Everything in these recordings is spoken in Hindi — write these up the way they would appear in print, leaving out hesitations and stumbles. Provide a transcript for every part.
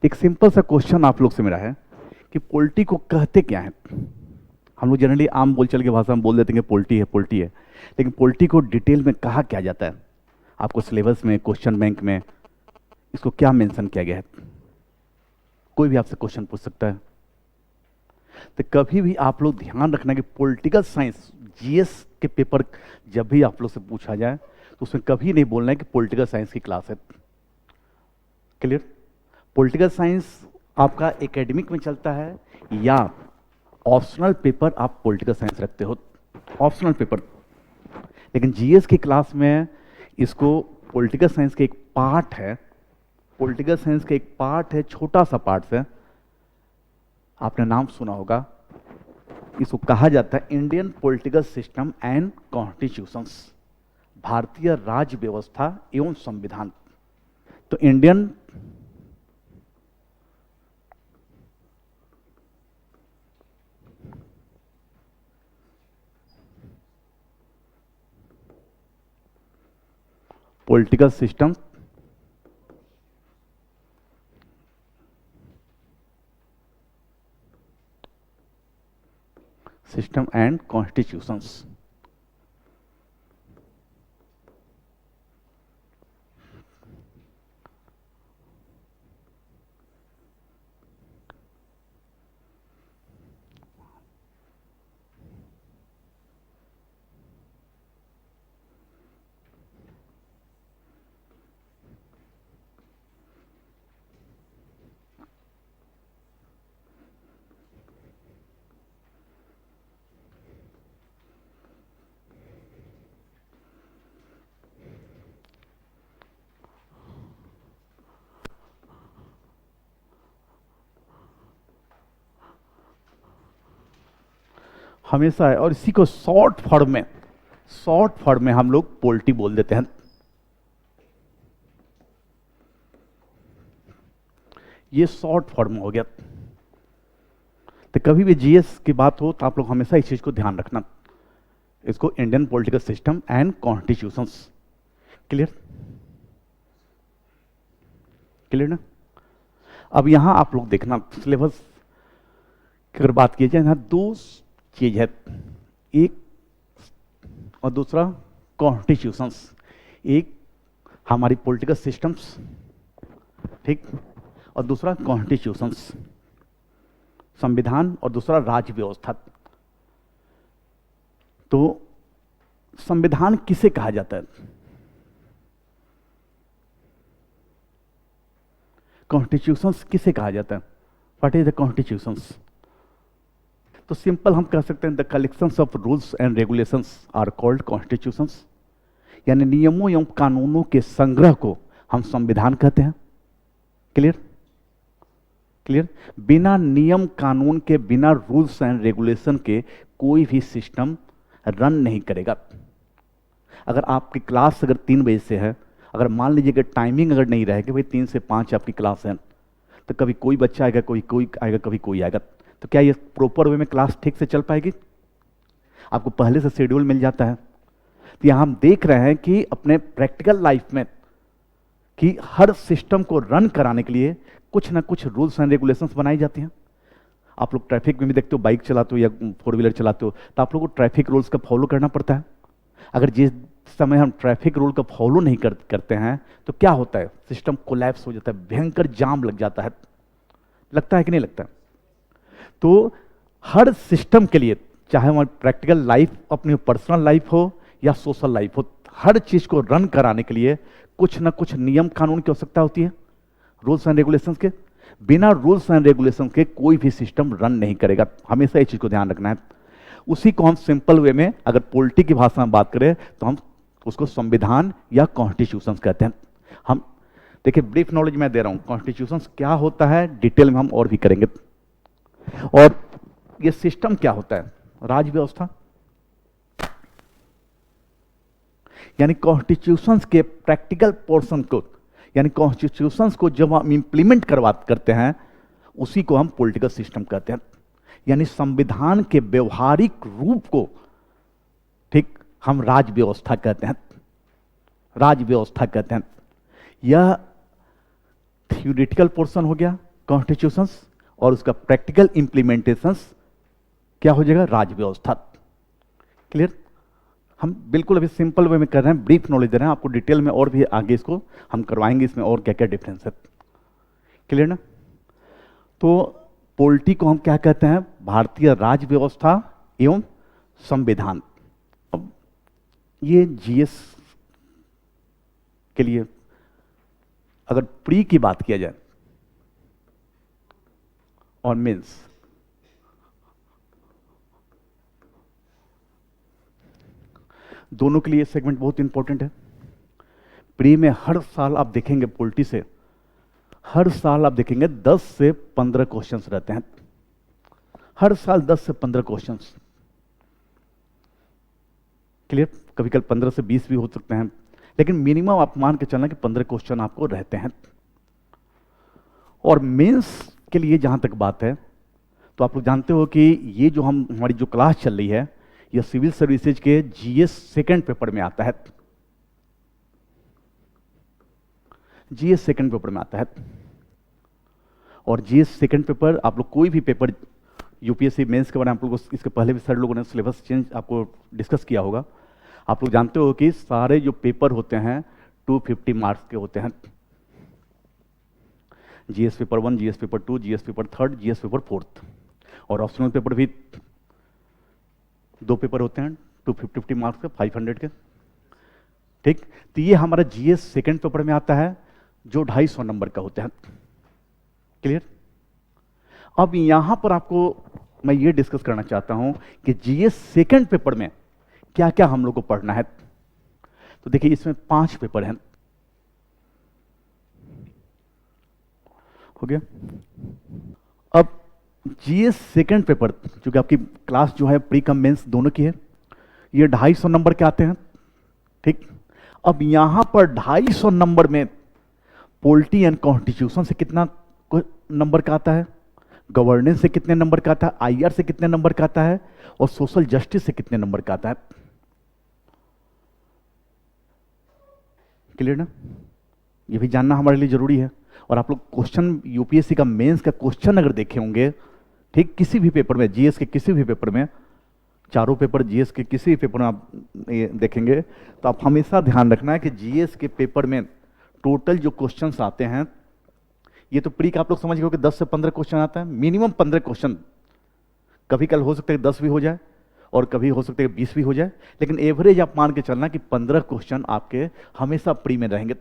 एक सिंपल सा क्वेश्चन आप लोग से मेरा है कि पोल्टी को कहते क्या है। हम लोग जनरली आम बोलचाल की भाषा में बोल देते हैं कि पोल्टी है पोल्टी है, लेकिन पोल्टी को डिटेल में कहा क्या जाता है? आपको सिलेबस में, क्वेश्चन बैंक में इसको क्या मेंशन किया गया है? कोई भी आपसे क्वेश्चन पूछ सकता है। तो कभी भी आप लोग ध्यान रखना कि पॉलिटिकल साइंस जीएस के पेपर जब भी आप लोग से पूछा जाए तो उसमें कभी नहीं बोलना है कि पॉलिटिकल साइंस की क्लास है। क्लियर? पॉलिटिकल साइंस आपका एकेडमिक में चलता है या ऑप्शनल पेपर आप पॉलिटिकल साइंस रखते हो, ऑप्शनल पेपर। लेकिन जीएस की क्लास में इसको पॉलिटिकल साइंस का एक पार्ट है, पॉलिटिकल साइंस का एक पार्ट है, छोटा सा पार्ट है। आपने नाम सुना होगा, इसको कहा जाता है Indian political system and constitutions, भारतीय राज्य व्यवस्था एवं संविधान। तो Indian political system and constitutions. हमेशा है, और इसी को शॉर्ट फॉर्म में हम लोग पोल्टी बोल देते हैं। ये शॉर्ट फॉर्म हो गया। तो कभी भी जीएस की बात हो तो आप लोग हमेशा इस चीज को ध्यान रखना, इसको Indian political system and constitutions. Clear? Clear ना? अब यहां आप लोग देखना, सिलेबस की अगर बात की जाए, यहां दो चीज है, एक और दूसरा कॉन्स्टिट्यूशंस। एक हमारी पॉलिटिकल सिस्टम्स, ठीक, और दूसरा कॉन्स्टिट्यूशंस, संविधान, और दूसरा राज्य व्यवस्था। तो संविधान किसे कहा जाता है? कॉन्स्टिट्यूशंस किसे कहा जाता है? What is the constitutions? तो सिंपल हम कह सकते हैं the collections of rules and regulations are called constitutions, यानी नियमों एवं कानूनों के संग्रह को हम संविधान कहते हैं। क्लियर? क्लियर? बिना नियम कानून के, बिना रूल्स एंड रेगुलेशन के कोई भी सिस्टम रन नहीं करेगा। अगर आपकी क्लास अगर 3 बजे से है, अगर मान लीजिए कि टाइमिंग अगर नहीं रहेगी, भाई 3 से 5 आपकी क्लास है, तो कभी कोई बच्चा आएगा, कोई आएगा, कभी कोई आएगा, तो क्या ये प्रॉपर वे में क्लास ठीक से चल पाएगी? आपको पहले से शेड्यूल मिल जाता है। तो यहां हम देख रहे हैं कि अपने प्रैक्टिकल लाइफ में कि हर सिस्टम को रन कराने के लिए कुछ ना कुछ रूल्स एंड रेगुलेशंस बनाई जाती हैं। आप लोग ट्रैफिक में भी देखते हो, बाइक चलाते हो या 4 व्हीलर चलाते हो, तो आप लोग को ट्रैफिक रूल्स का फॉलो करना पड़ता है। अगर जिस समय हम ट्रैफिक रूल का फॉलो नहीं करते हैं तो क्या होता है? सिस्टम कोलैप्स हो जाता है, भयंकर जाम लग जाता है। लगता है कि नहीं लगता? तो हर सिस्टम के लिए, चाहे हमारी प्रैक्टिकल लाइफ, अपनी पर्सनल लाइफ हो या सोशल लाइफ हो, हर चीज को रन कराने के लिए कुछ ना कुछ नियम कानून की आवश्यकता होती है, रूल्स एंड रेगुलेशंस के। बिना रूल्स एंड रेगुलेशंस के कोई भी सिस्टम रन नहीं करेगा, हमेशा इस चीज को ध्यान रखना है। उसी को हम सिंपल वे में अगर पॉलिटी की भाषा में बात करें तो हम उसको संविधान या कॉन्स्टिट्यूशंस कहते हैं। हम देखिए, ब्रीफ नॉलेज मैं दे रहा हूं, कॉन्स्टिट्यूशंस क्या होता है डिटेल में हम और भी करेंगे। और ये सिस्टम क्या होता है? राज्य व्यवस्था, यानी कॉन्स्टिट्यूशंस के प्रैक्टिकल पोर्शन को, यानी कॉन्स्टिट्यूशंस को जब हम इंप्लीमेंट करते हैं उसी को हम पॉलिटिकल सिस्टम कहते हैं। यानी संविधान के व्यवहारिक रूप को, ठीक, हम राज्य व्यवस्था कहते हैं, राज्य व्यवस्था कहते हैं। यह थ्योरेटिकल पोर्शन हो गया, कॉन्स्टिट्यूशंस, और उसका प्रैक्टिकल इंप्लीमेंटेशंस क्या हो जाएगा, राज्य व्यवस्था। क्लियर? हम बिल्कुल अभी सिंपल वे में कर रहे हैं, ब्रीफ नॉलेज दे रहे हैं आपको, डिटेल में और भी आगे इसको हम करवाएंगे, इसमें और क्या क्या डिफरेंस है। क्लियर ना? तो पॉलिटी को हम क्या कहते हैं, भारतीय राज्य व्यवस्था एवं संविधान। अब ये जीएस के लिए अगर प्री की बात किया जाए और मेंस, दोनों के लिए सेगमेंट बहुत इंपॉर्टेंट है। प्री में हर साल आप देखेंगे पॉलिटी से, हर साल आप देखेंगे 10 से 15 क्वेश्चंस रहते हैं, हर साल 10 से 15 क्वेश्चंस। क्लियर? कभी कभी 15 से 20 भी हो सकते हैं, लेकिन मिनिमम आप मान के चलना कि 15 क्वेश्चन आपको रहते हैं। और मेंस के लिए जहां तक बात है, तो आप लोग जानते हो कि ये जो हमारी जो क्लास चल रही है, यह सिविल सर्विसेज के जीएस सेकंड पेपर में आता है, जीएस सेकंड पेपर में आता है। और जीएस सेकंड पेपर, आप लोग कोई भी पेपर यूपीएससी मेंस के बारे में आप लोगों को इसके पहले भी सर लोगों ने सिलेबस चेंज आपको डिस्कस किया होगा। आप लोग जानते हो कि सारे जो पेपर होते हैं 250 मार्क्स के होते हैं। GS paper 1, GS paper 2, GS paper 3, GS paper 4, और ऑप्शनल पेपर भी 2 पेपर होते हैं 250 मार्क्स के, 500 के। ठीक? तो ये हमारा जीएस सेकंड पेपर में आता है, जो 250 नंबर का होता है। क्लियर? अब यहां पर आपको मैं ये डिस्कस करना चाहता हूं कि जीएस सेकंड पेपर में क्या क्या हम लोग को पढ़ना है। तो देखिए, इसमें 5 पेपर हैं। हो गया? अब जीएस सेकंड पेपर, क्योंकि आपकी क्लास जो है प्री कम मेंस दोनों की है, ये 250 नंबर के आते हैं। ठीक? अब यहां पर 250 नंबर में पॉलिटी एंड कॉन्स्टिट्यूशन से कितना नंबर का आता है, गवर्नेंस से कितने नंबर का आता है, आईआर से कितने नंबर का आता है, और सोशल जस्टिस से कितने नंबर का आता है। क्लियर ना? ये भी जानना हमारे लिए जरूरी है। और आप लोग क्वेश्चन यूपीएससी का मेंस का क्वेश्चन अगर देखे होंगे, ठीक, किसी भी पेपर में, जीएस के किसी भी पेपर में, चारों पेपर जीएस के किसी भी पेपर में आप देखेंगे, तो आप हमेशा ध्यान रखना है कि जीएस के पेपर में टोटल जो क्वेश्चंस आते हैं, ये तो प्री का आप लोग समझ गए कि 10 से 15 क्वेश्चन आता है, मिनिमम 15 क्वेश्चन। कभी कल हो सकता है 10 भी हो जाए, और कभी हो सकता है 20 भी हो जाए, लेकिन एवरेज आप मान के चलना कि 15 क्वेश्चन आपके हमेशा प्री में रहेंगे,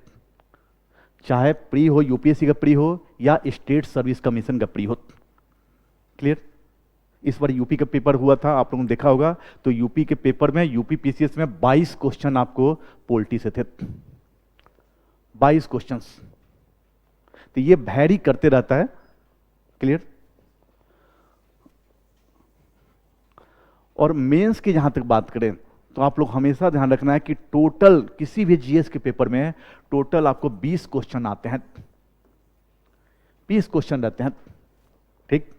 चाहे प्री हो, यूपीएससी का प्री हो या स्टेट सर्विस कमीशन का प्री हो। क्लियर? इस बार यूपी का पेपर हुआ था, आप लोगों ने देखा होगा, तो यूपी के पेपर में, यूपी पीसीएस में 22 क्वेश्चन आपको पॉलिटी से थे, 22 क्वेश्चंस। तो ये वैरी करते रहता है। क्लियर? और मेंस की जहां तक बात करें, तो आप लोग हमेशा ध्यान रखना है कि टोटल किसी भी जीएस के पेपर में टोटल आपको 20 क्वेश्चन आते हैं, 20 क्वेश्चन रहते हैं। ठीक?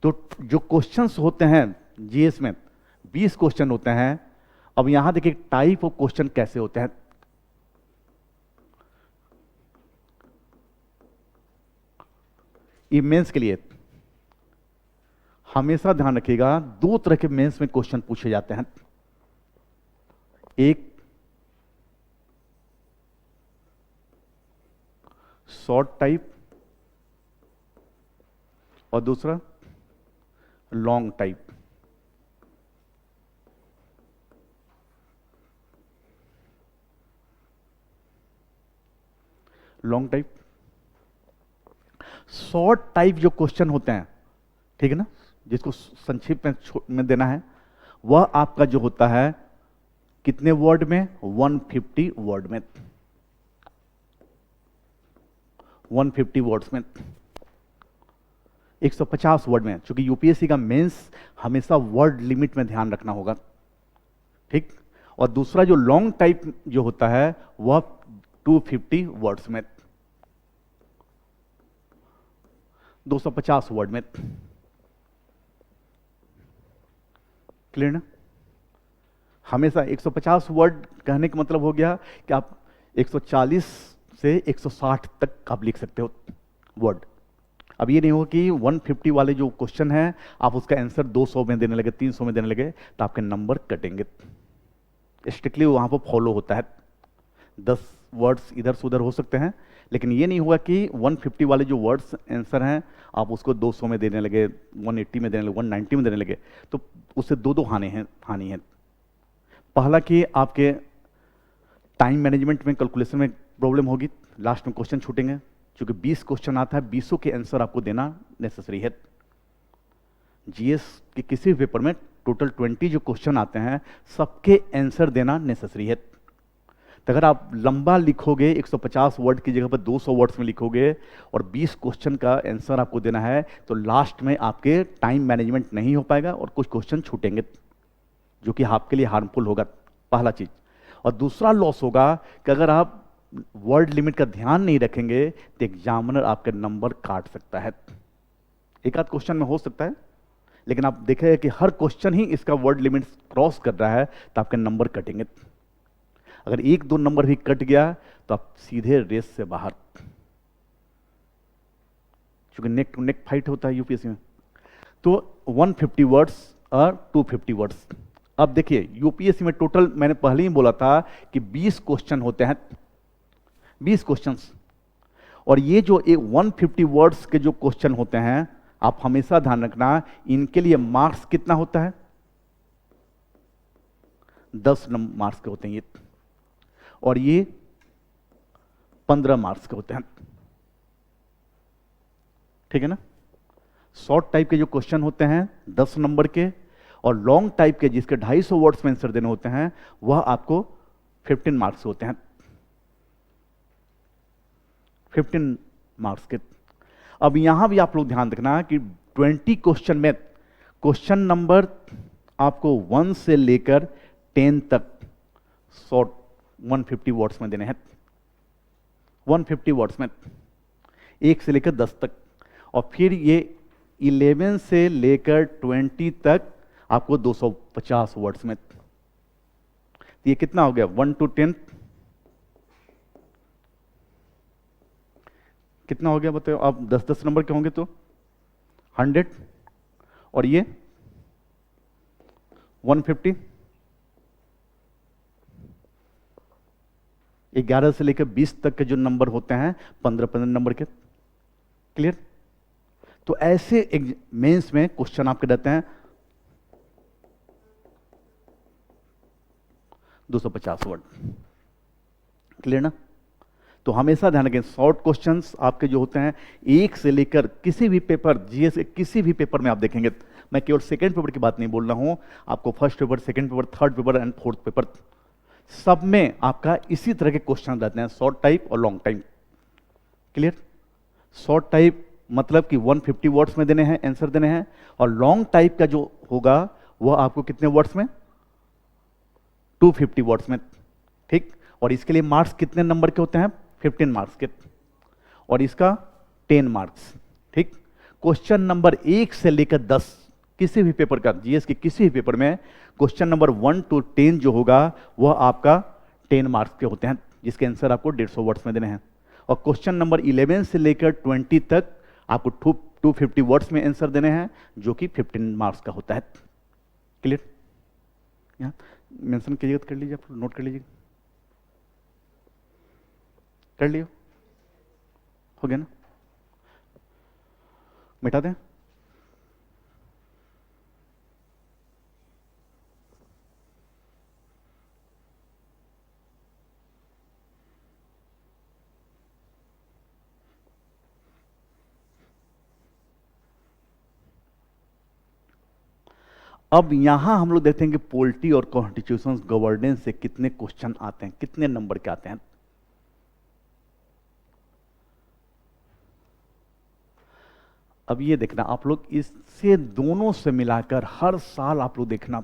तो जो क्वेश्चंस होते हैं जीएस में 20 क्वेश्चन होते हैं। अब यहां देखिए टाइप ऑफ क्वेश्चन कैसे होते हैं। ये मेंस के लिए हमेशा ध्यान रखिएगा, 2 तरह के मेंस में क्वेश्चन पूछे जाते हैं। एक शॉर्ट टाइप और दूसरा long type. Long type, short type जो क्वेश्चन होते हैं, ठीक है ना, जिसको संक्षिप्त में देना है, वह आपका जो होता है कितने वर्ड में, 150 वर्ड में, 150 वर्ड्स में, 150 वर्ड में। क्योंकि यूपीएससी का मेंस हमेशा वर्ड लिमिट में ध्यान रखना होगा। ठीक? और दूसरा जो लॉन्ग टाइप जो होता है वह 250 वर्ड्स में, 250 वर्ड में। क्लियर ना? हमेशा 150 वर्ड कहने का मतलब हो गया कि आप 140 से 160 तक आप लिख सकते हो वर्ड। अब ये नहीं होगा कि 150 वाले जो क्वेश्चन है आप उसका आंसर 200 में देने लगे, 300 में देने लगे, तो आपके नंबर कटेंगे। स्ट्रिक्टली वहां पर फॉलो होता है। 10 वर्ड्स इधर से उधर हो सकते हैं, लेकिन ये नहीं हुआ कि 150 वाले जो वर्ड्स आंसर हैं आप उसको 200 में देने लगे, 180 में देने लगे, 190 में देने लगे, तो उससे दो हानि है। पहला कि आपके टाइम मैनेजमेंट में, कैलकुलेशन में प्रॉब्लम होगी, लास्ट में क्वेश्चन छूटेंगे। क्योंकि 20 क्वेश्चन आता है, 20 के आंसर आपको देना नेसेसरी है। जीएस के किसी भी पेपर में टोटल 20 जो क्वेश्चन आते हैं सबके आंसर देना नेसेसरी है। तो अगर आप लंबा लिखोगे 150 वर्ड की जगह पर 200 वर्ड्स में लिखोगे और 20 क्वेश्चन का आंसर आपको देना है, तो लास्ट में आपके टाइम मैनेजमेंट नहीं हो पाएगा और कुछ क्वेश्चन छूटेंगे जो कि आपके लिए हार्मफुल होगा, पहला चीज। और दूसरा लॉस होगा कि अगर आप वर्ड लिमिट का ध्यान नहीं रखेंगे तो एग्जामिनर आपके नंबर काट सकता है। एक आध क्वेश्चन में हो सकता है, लेकिन आप देखेंगे कि हर क्वेश्चन ही इसका वर्ड लिमिट क्रॉस कर रहा है, तो आपके नंबर कटेंगे। अगर 1-2 नंबर भी कट गया तो आप सीधे रेस से बाहर, क्योंकि नेक टू नेक फाइट होता है यूपीएससी में। तो 150 वर्ड्स और 250 वर्ड्स। अब देखिए यूपीएससी में टोटल मैंने पहले ही बोला था कि 20 क्वेश्चन होते हैं, 20 क्वेश्चंस। और ये जो 150 वर्ड्स के जो क्वेश्चन होते हैं, आप हमेशा ध्यान रखना, इनके लिए मार्क्स कितना होता है? 10 मार्क्स के होते हैं ये, और ये 15 मार्क्स के होते हैं। ठीक है ना? शॉर्ट टाइप के जो क्वेश्चन होते हैं 10 नंबर के, और लॉन्ग टाइप के जिसके 250 वर्ड्स में आंसर देने होते हैं वह आपको 15 मार्क्स होते हैं, 15 मार्क्स के। अब यहां भी आप लोग ध्यान रखना कि 20 क्वेश्चन में क्वेश्चन नंबर आपको 1 से लेकर 10 तक शॉर्ट 150 वर्ड्स में देने हैं, 150 वर्ड्स में 1 से लेकर 10 तक। और फिर ये 11 से लेकर 20 तक आपको 250 वर्ड्स में। तो ये कितना हो गया? 1 to 10 कितना हो गया बताओ? आप 10-10 नंबर के होंगे तो 100, और ये 150, 11 से लेकर 20 तक के जो नंबर होते हैं 15-15 नंबर के। क्लियर? तो ऐसे मेंस में क्वेश्चन आपके रहते हैं 250 वर्ड। क्लियर ना? तो हमेशा ध्यान रखें, शॉर्ट क्वेश्चंस आपके जो होते हैं 1 से लेकर किसी भी पेपर, जीएस के किसी भी पेपर में आप देखेंगे, मैं केवल सेकंड पेपर की बात नहीं बोल रहा हूं, आपको first paper, second paper, third paper and fourth paper, सब में आपका इसी तरह के क्वेश्चन रहते हैं, शॉर्ट टाइप और long type. Clear? Short type मतलब कि 150 वर्ड्स में देने हैं, आंसर देने हैं, और लॉन्ग टाइप का जो होगा वह आपको कितने वर्ड्स में? 250 वर्ड्स में। ठीक? और इसके लिए मार्क्स कितने नंबर के होते हैं? 15 मार्क्स के, और इसका 10 मार्क्स। ठीक? क्वेश्चन नंबर 1 से लेकर 10 किसी भी पेपर का, जीएस के किसी भी पेपर में क्वेश्चन नंबर 1 to 10 जो होगा वह आपका 10 मार्क्स के होते हैं, जिसके आंसर आपको 150 वर्ड्स में देने हैं। और क्वेश्चन नंबर 11 से लेकर 20 तक आपको 250 वर्ड्स में आंसर देने हैं, जो कि 15 मार्क्स का होता है। क्लियर? यहाँ मेंशन कीजिएगा तो कर लीजिए, आप नोट कर लीजिए। कर लियो? हो गया ना? मिटा दें? अब यहां हम लोग देखते हैं कि पॉलिटी और कॉन्स्टिट्यूशन गवर्नेंस से कितने क्वेश्चन आते हैं, कितने नंबर के आते हैं। अब ये देखना आप लोग, इससे दोनों से मिलाकर हर साल आप लोग देखना,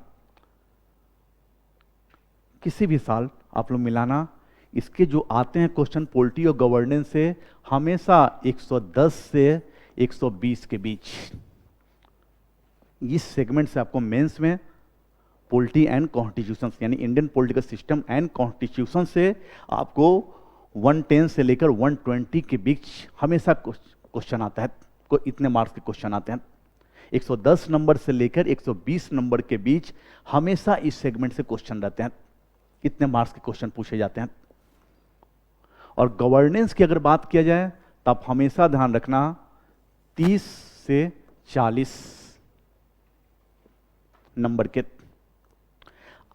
किसी भी साल आप लोग मिलाना, इसके जो आते हैं क्वेश्चन पॉलिटी और गवर्नेंस से, हमेशा 110 से 120 के बीच। इस सेगमेंट से आपको मेंस में पॉलिटी एंड कॉन्स्टिट्यूशन यानी Indian political system and constitution से आपको 110 से लेकर 120 के बीच हमेशा क्वेश्चन आता है। को इतने मार्क्स के क्वेश्चन आते हैं। 110 नंबर से लेकर 120 नंबर के बीच हमेशा इस सेगमेंट से क्वेश्चन रहते हैं, इतने मार्क्स के क्वेश्चन पूछे जाते हैं। और गवर्नेंस की अगर बात किया जाए तो आप हमेशा ध्यान रखना 30 से 40 नंबर के।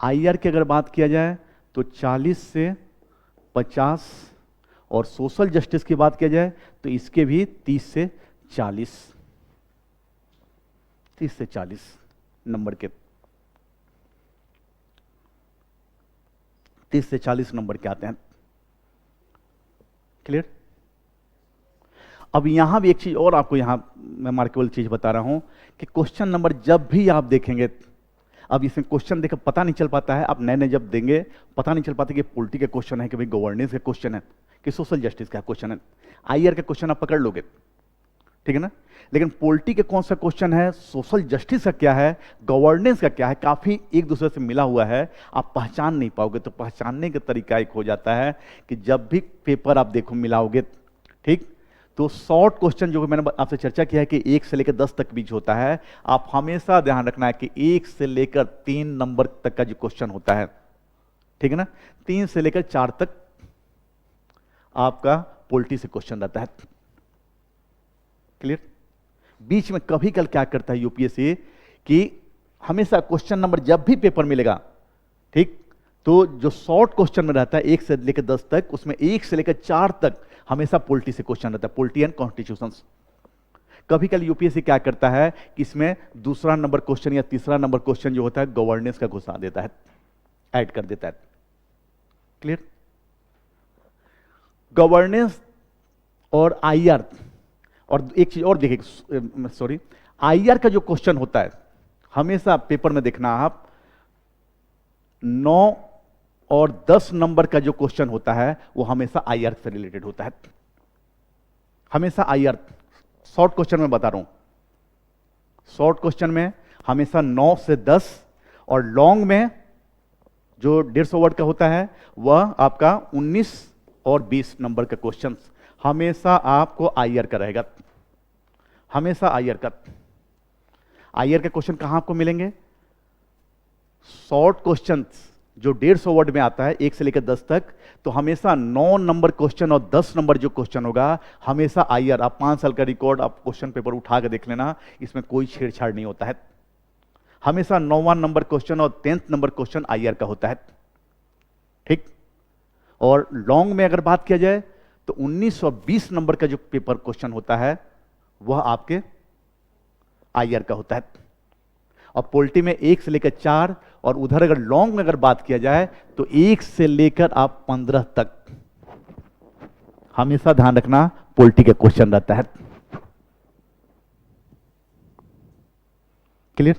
आईआर की अगर बात किया जाए तो 40 से 50, और सोशल जस्टिस की बात किया जाए तो इसके भी 30 से 40 नंबर के, 30 से 40 नंबर के आते हैं। क्लियर? अब यहां भी एक चीज और आपको यहां मैं मार्केबल चीज बता रहा हूं कि क्वेश्चन नंबर जब भी आप देखेंगे, अब इसमें क्वेश्चन देखकर पता नहीं चल पाता है, आप नए नए जब देंगे पता नहीं चल पाता कि पॉलिटी का क्वेश्चन है कि भाई गवर्नेंस का क्वेश्चन है कि सोशल जस्टिस का क्वेश्चन है। आईआर का क्वेश्चन आप पकड़ लोगे, ठीक है ना, लेकिन पॉलिटी का कौन सा क्वेश्चन है, सोशल जस्टिस का क्या है, गवर्नेंस का क्या है, काफी एक दूसरे से मिला हुआ है, आप पहचान नहीं पाओगे। तो पहचानने का तरीका एक हो जाता है कि जब भी पेपर आप देखो मिलाओगे, ठीक, तो शॉर्ट क्वेश्चन जो मैंने आपसे चर्चा किया है कि 1 से लेकर 10 तक बीच होता है, आप हमेशा ध्यान रखना है कि 1 से लेकर 3 नंबर तक का जो क्वेश्चन होता है, ठीक है ना, 3 से लेकर 4 तक आपका पॉलिटी से क्वेश्चन रहता है। क्लियर? बीच में कभी कल क्या करता है यूपीएससी कि हमेशा क्वेश्चन नंबर जब भी पेपर मिलेगा, ठीक, तो जो शॉर्ट क्वेश्चन में रहता है 1 से लेकर 10 तक, उसमें 1 से लेकर 4 तक हमेशा पॉलिटी से क्वेश्चन रहता है, पॉलिटी एंड कॉन्स्टिट्यूशंस। कभी कल यूपीएससी क्या करता है कि इसमें दूसरा नंबर क्वेश्चन या तीसरा नंबर क्वेश्चन जो होता है गवर्नेंस का घुसा देता है, ऐड कर देता है। क्लियर? गवर्नेंस और आईआर, और एक चीज और देखिए, सॉरी, आईआर का जो क्वेश्चन होता है हमेशा पेपर में देखना आप, 9 और 10 नंबर का जो क्वेश्चन होता है वो हमेशा आईआर से रिलेटेड होता है, हमेशा आईआर। शॉर्ट क्वेश्चन में बता रहा हूं, शॉर्ट क्वेश्चन में हमेशा 9 से 10, और लॉन्ग में जो 150 वर्ड का होता है वह आपका 19 और 20 नंबर का क्वेश्चन हमेशा आपको आईआर का रहेगा, हमेशा आईआर का। आईआर के क्वेश्चन कहां आपको मिलेंगे? शॉर्ट क्वेश्चन जो 150 वर्ड में आता है 1 से लेकर 10 तक, तो हमेशा 9 नंबर क्वेश्चन और 10 नंबर जो क्वेश्चन होगा हमेशा आईआर। आप 5 साल का रिकॉर्ड आप क्वेश्चन पेपर उठा के देख लेना, इसमें कोई छेड़छाड़ नहीं होता है, हमेशा 9वां नंबर क्वेश्चन और 10th नंबर क्वेश्चन आईआर का होता है, ठीक। और लॉन्ग में अगर बात किया जाए तो 19 और 20 नंबर का जो पेपर क्वेश्चन होता है वह आपके आईआर का होता है। और पॉलिटी में 1 से लेकर 4, और उधर अगर लॉन्ग में अगर बात किया जाए तो 1 से लेकर आप 15 तक हमेशा ध्यान रखना पॉलिटी का क्वेश्चन रहता है। क्लियर?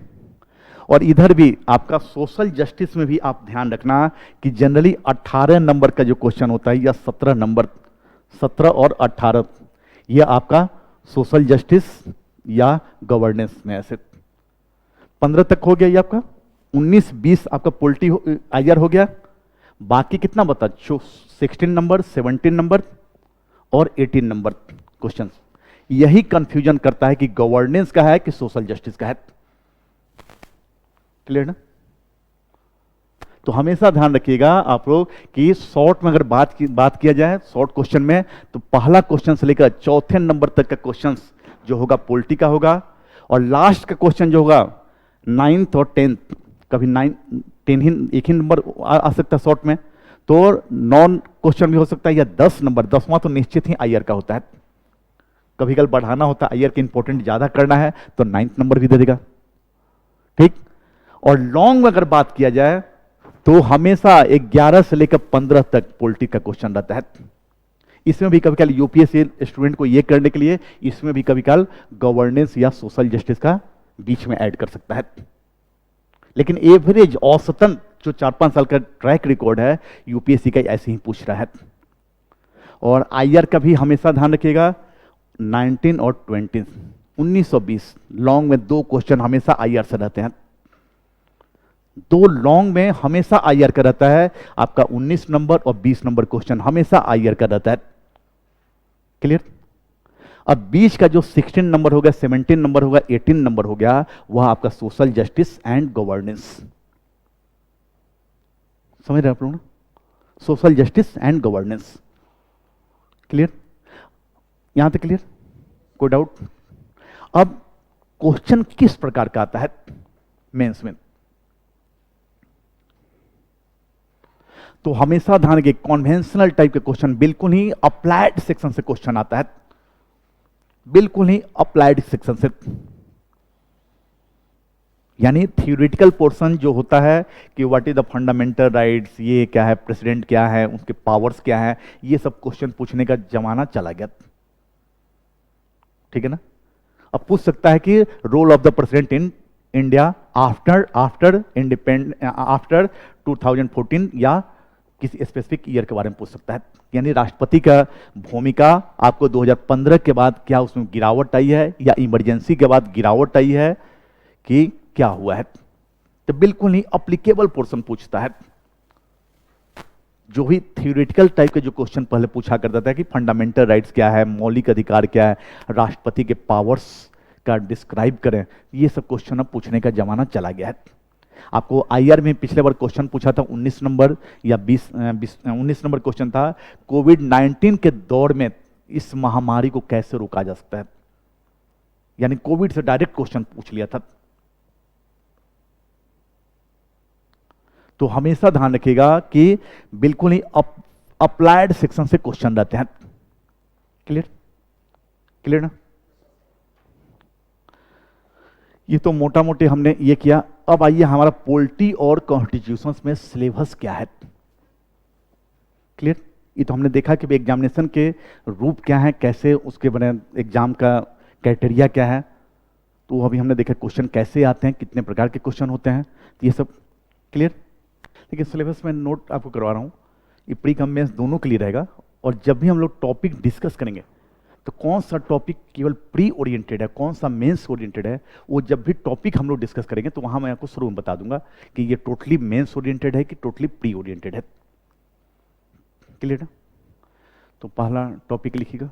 और इधर भी आपका सोशल जस्टिस में भी आप ध्यान रखना कि जनरली 18 नंबर का जो क्वेश्चन होता है या 17 नंबर, 17 और 18, यह आपका सोशल जस्टिस या गवर्नेंस में, ऐसे 15 तक हो गया ये आपका, 19 20 आपका पॉलिटी आईआर हो गया, बाकी कितना बता, 16 नंबर, 17 नंबर और 18 नंबर क्वेश्चन। यही कंफ्यूजन करता है कि गवर्नेंस का है कि सोशल जस्टिस का है। क्लियर ना? तो हमेशा ध्यान रखिएगा आप लोग कि शॉर्ट में अगर बात किया जाए शॉर्ट क्वेश्चन में, तो पहला क्वेश्चन से लेकर 4थे नंबर तक का क्वेश्चन जो होगा पॉलिटी का होगा, और लास्ट का क्वेश्चन जो होगा 9th और 10th, कभी 9 10 ही एक ही नंबर आ सकता है शॉर्ट में, तो 9 क्वेश्चन भी हो सकता है, या 10 नंबर, 10वां तो निश्चित ही आईआर का होता है। कभी कल बढ़ाना होता है, आईआर के इंपॉर्टेंट ज्यादा करना है तो 9th नंबर भी दे देगा, ठीक। और लॉन्ग में अगर बात किया जाए तो हमेशा 11 से लेकर 15 तक पॉलिटी का क्वेश्चन रहता है। इसमें भी कभी कल यूपीएससी स्टूडेंट को ये करने के लिए इसमें भी कभी कल गवर्नेंस या सोशल जस्टिस का बीच में ऐड कर सकता है, लेकिन एवरेज औसतन जो 4-5 साल का ट्रैक रिकॉर्ड है यूपीएससी का ऐसे ही पूछ रहा है। और आईआर का भी हमेशा ध्यान रखिएगा, 19 और 20, 19 और 20 लॉन्ग में 2 क्वेश्चन हमेशा आईआर से रहते हैं, 2 लॉन्ग में हमेशा आईआर का रहता है आपका, 19 नंबर और 20 नंबर क्वेश्चन हमेशा आईआर का रहता है। क्लियर? अब बीच का जो 16 नंबर हो गया, 17 नंबर हो गया, 18 नंबर हो गया, वह आपका सोशल जस्टिस एंड गवर्नेंस। समझ रहे आप लोग ना? Social justice and governance. Clear? यहां तक क्लियर? कोई डाउट? अब क्वेश्चन किस प्रकार का आता है मेंस में? तो हमेशा ध्यान रखिए, कॉन्वेंशनल टाइप के क्वेश्चन बिल्कुल ही अप्लाइड सेक्शन से क्वेश्चन आता है, बिल्कुल ही अप्लाइड सेक्शन से। यानी थियोरेटिकल पोर्शन जो होता है कि what is the fundamental rights, ये क्या है, प्रेसिडेंट क्या है, उसके पावर्स क्या है, ये सब क्वेश्चन पूछने का जमाना चला गया। ठीक है ना? अब पूछ सकता है कि role of the president in India after independent after 2014, या किसी स्पेसिफिक ईयर के बारे में पूछ सकता है। यानी राष्ट्रपति का भूमिका आपको 2015 के बाद क्या उसमें गिरावट आई है, या इमरजेंसी के बाद गिरावट आई है, कि क्या हुआ है। तो बिल्कुल ही अप्लीकेबल पोर्शन पूछता है। जो भी थियोरेटिकल टाइप के जो क्वेश्चन पहले पूछा करता था कि फंडामेंटल राइट्स क्या है, मौलिक अधिकार क्या है, राष्ट्रपति के पावर्स का डिस्क्राइब करें, ये सब क्वेश्चन अब पूछने का जमाना चला गया है। आपको आईआर में पिछले बार क्वेश्चन पूछा था 19 नंबर या 19 नंबर क्वेश्चन था, कोविड-19 के दौर में इस महामारी को कैसे रोका जा सकता है। यानी कोविड से डायरेक्ट क्वेश्चन पूछ लिया था। तो हमेशा ध्यान रखिएगा कि बिल्कुल ही अप्लाइड सेक्शन से क्वेश्चन रहते हैं। क्लियर? क्लियर ना? ये तो मोटा मोटी हमने ये किया। अब आइए हमारा पॉलिटी और कॉन्स्टिट्यूशंस में सिलेबस क्या है। क्लियर? ये तो हमने देखा कि एग्जामिनेशन के रूप क्या है, कैसे उसके बने एग्जाम का क्राइटेरिया क्या है। तो अभी हमने देखा क्वेश्चन कैसे आते हैं, कितने प्रकार के क्वेश्चन होते हैं, तो ये सब क्लियर। लेकिन सिलेबस में नोट आपको करवा रहा हूँ, ये प्री कम मेंस दोनों के लिए रहेगा। और जब भी हम लोग टॉपिक डिस्कस करेंगे तो कौन सा टॉपिक केवल प्री ओरिएंटेड है, कौन सा मेंस ओरिएंटेड है, वो जब भी टॉपिक हम लोग डिस्कस करेंगे तो वहां मैं आपको शुरू में बता दूंगा कि ये टोटली मेंस ओरिएंटेड है कि टोटली प्री ओरिएंटेड है। क्लियर है? तो पहला टॉपिक लिखिएगा,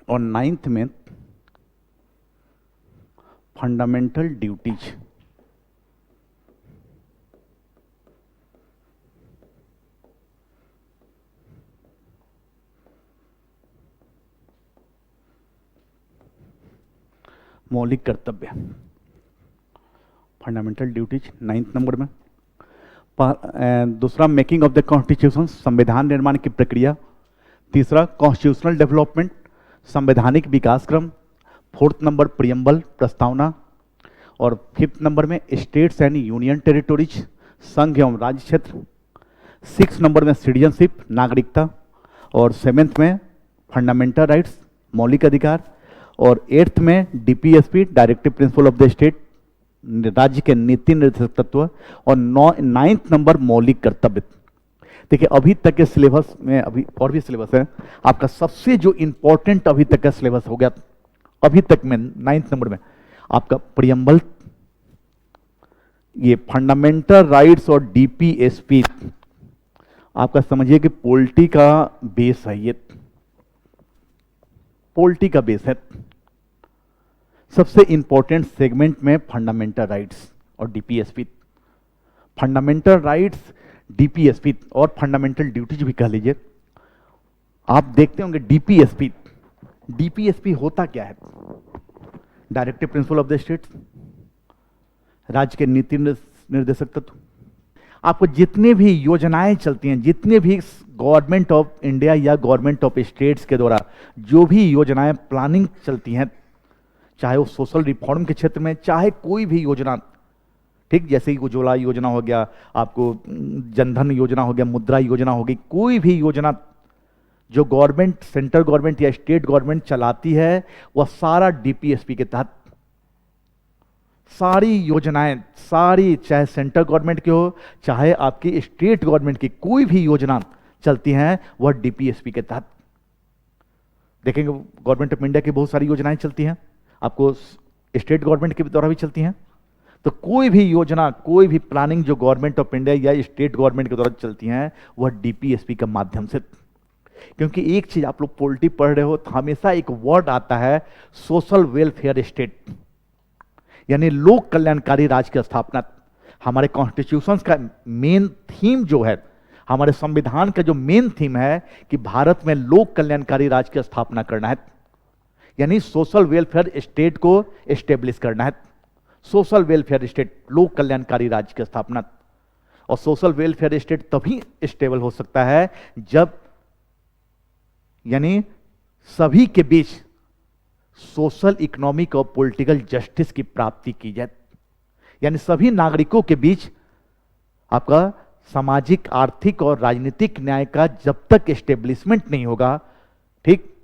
और 9th में फंडामेंटल ड्यूटीज। मौलिक कर्तव्य, फंडामेंटल ड्यूटीज 9th नंबर में। दूसरा मेकिंग ऑफ द कॉन्स्टिट्यूशन, संविधान निर्माण की प्रक्रिया। तीसरा कॉन्स्टिट्यूशनल डेवलपमेंट, संवैधानिक विकास क्रम। 4th नंबर प्रियम्बल, प्रस्तावना। और 5th नंबर में स्टेट्स एंड यूनियन टेरिटोरीज, संघ एवं राज्य क्षेत्र। 6th नंबर में सिटीजनशिप, नागरिकता। और 7th में फंडामेंटल राइट्स, मौलिक अधिकार। और 8th में DPSP, directive principle of the state, राज्य के नीति निर्देशक तत्व। और 9th नंबर मौलिक कर्तव्य। देखिए अभी तक के सिलेबस में, अभी और भी सिलेबस है आपका, सबसे जो इंपॉर्टेंट अभी तक का सिलेबस हो गया अभी तक में 9th नंबर में आपका प्रियम्बल, ये फंडामेंटल राइट्स और डीपीएसपी। आपका समझिए कि पॉलिटी का बेस है, ये पॉलिटी का बेस है। सबसे इंपॉर्टेंट सेगमेंट में फंडामेंटल राइट्स और डीपीएसपी। फंडामेंटल राइट्स, डीपीएसपी और फंडामेंटल ड्यूटीज भी कह लीजिए। आप देखते होंगे डीपीएसपी, डीपीएसपी होता क्या है? Directive principle of the state, राज्य के नीति निर्देशक तत्व। आपको जितने भी योजनाएं चलती हैं, जितने भी गवर्नमेंट ऑफ इंडिया या गवर्नमेंट ऑफ स्टेट्स के द्वारा जो भी योजनाएं प्लानिंग चलती हैं, चाहे वो सोशल रिफॉर्म के क्षेत्र में, चाहे कोई भी योजना, ठीक, जैसे ही उज्ज्वला योजना हो गया, आपको जनधन योजना हो गया, मुद्रा योजना हो गई, कोई भी योजना जो गवर्नमेंट, सेंट्रल गवर्नमेंट या स्टेट गवर्नमेंट चलाती है, वह सारा डीपीएसपी के तहत, सारी योजनाएं, सारी, चाहे सेंट्रल गवर्नमेंट की हो, चाहे आपकी स्टेट गवर्नमेंट की कोई भी योजना चलती हैं, वह डीपीएसपी के तहत। देखेंगे गवर्नमेंट ऑफ इंडिया की बहुत सारी योजनाएं चलती हैं, आपको स्टेट गवर्नमेंट के द्वारा भी चलती हैं। तो कोई भी योजना, कोई भी प्लानिंग जो गवर्नमेंट ऑफ इंडिया या स्टेट गवर्नमेंट के द्वारा चलती हैं, वह डीपीएसपी के माध्यम से। क्योंकि एक चीज आप लोग पॉलिटी पढ़ रहे हो तो हमेशा एक वर्ड आता है, सोशल वेलफेयर स्टेट, यानी लोक कल्याणकारी राज्य की स्थापना। हमारे कॉन्स्टिट्यूशन का मेन थीम जो है, हमारे संविधान का जो मेन थीम है कि भारत में लोक कल्याणकारी राज्य की स्थापना करना है, यानी सोशल वेलफेयर स्टेट को एस्टेब्लिश करना है। सोशल वेलफेयर स्टेट, लोक कल्याणकारी राज्य की स्थापना। और सोशल वेलफेयर स्टेट तभी स्टेबल हो सकता है जब, यानी सभी के बीच सोशल, इकोनॉमिक और पॉलिटिकल जस्टिस की प्राप्ति की जाए, यानी सभी नागरिकों के बीच आपका सामाजिक, आर्थिक और राजनीतिक न्याय का जब तक एस्टेब्लिशमेंट नहीं होगा, ठीक,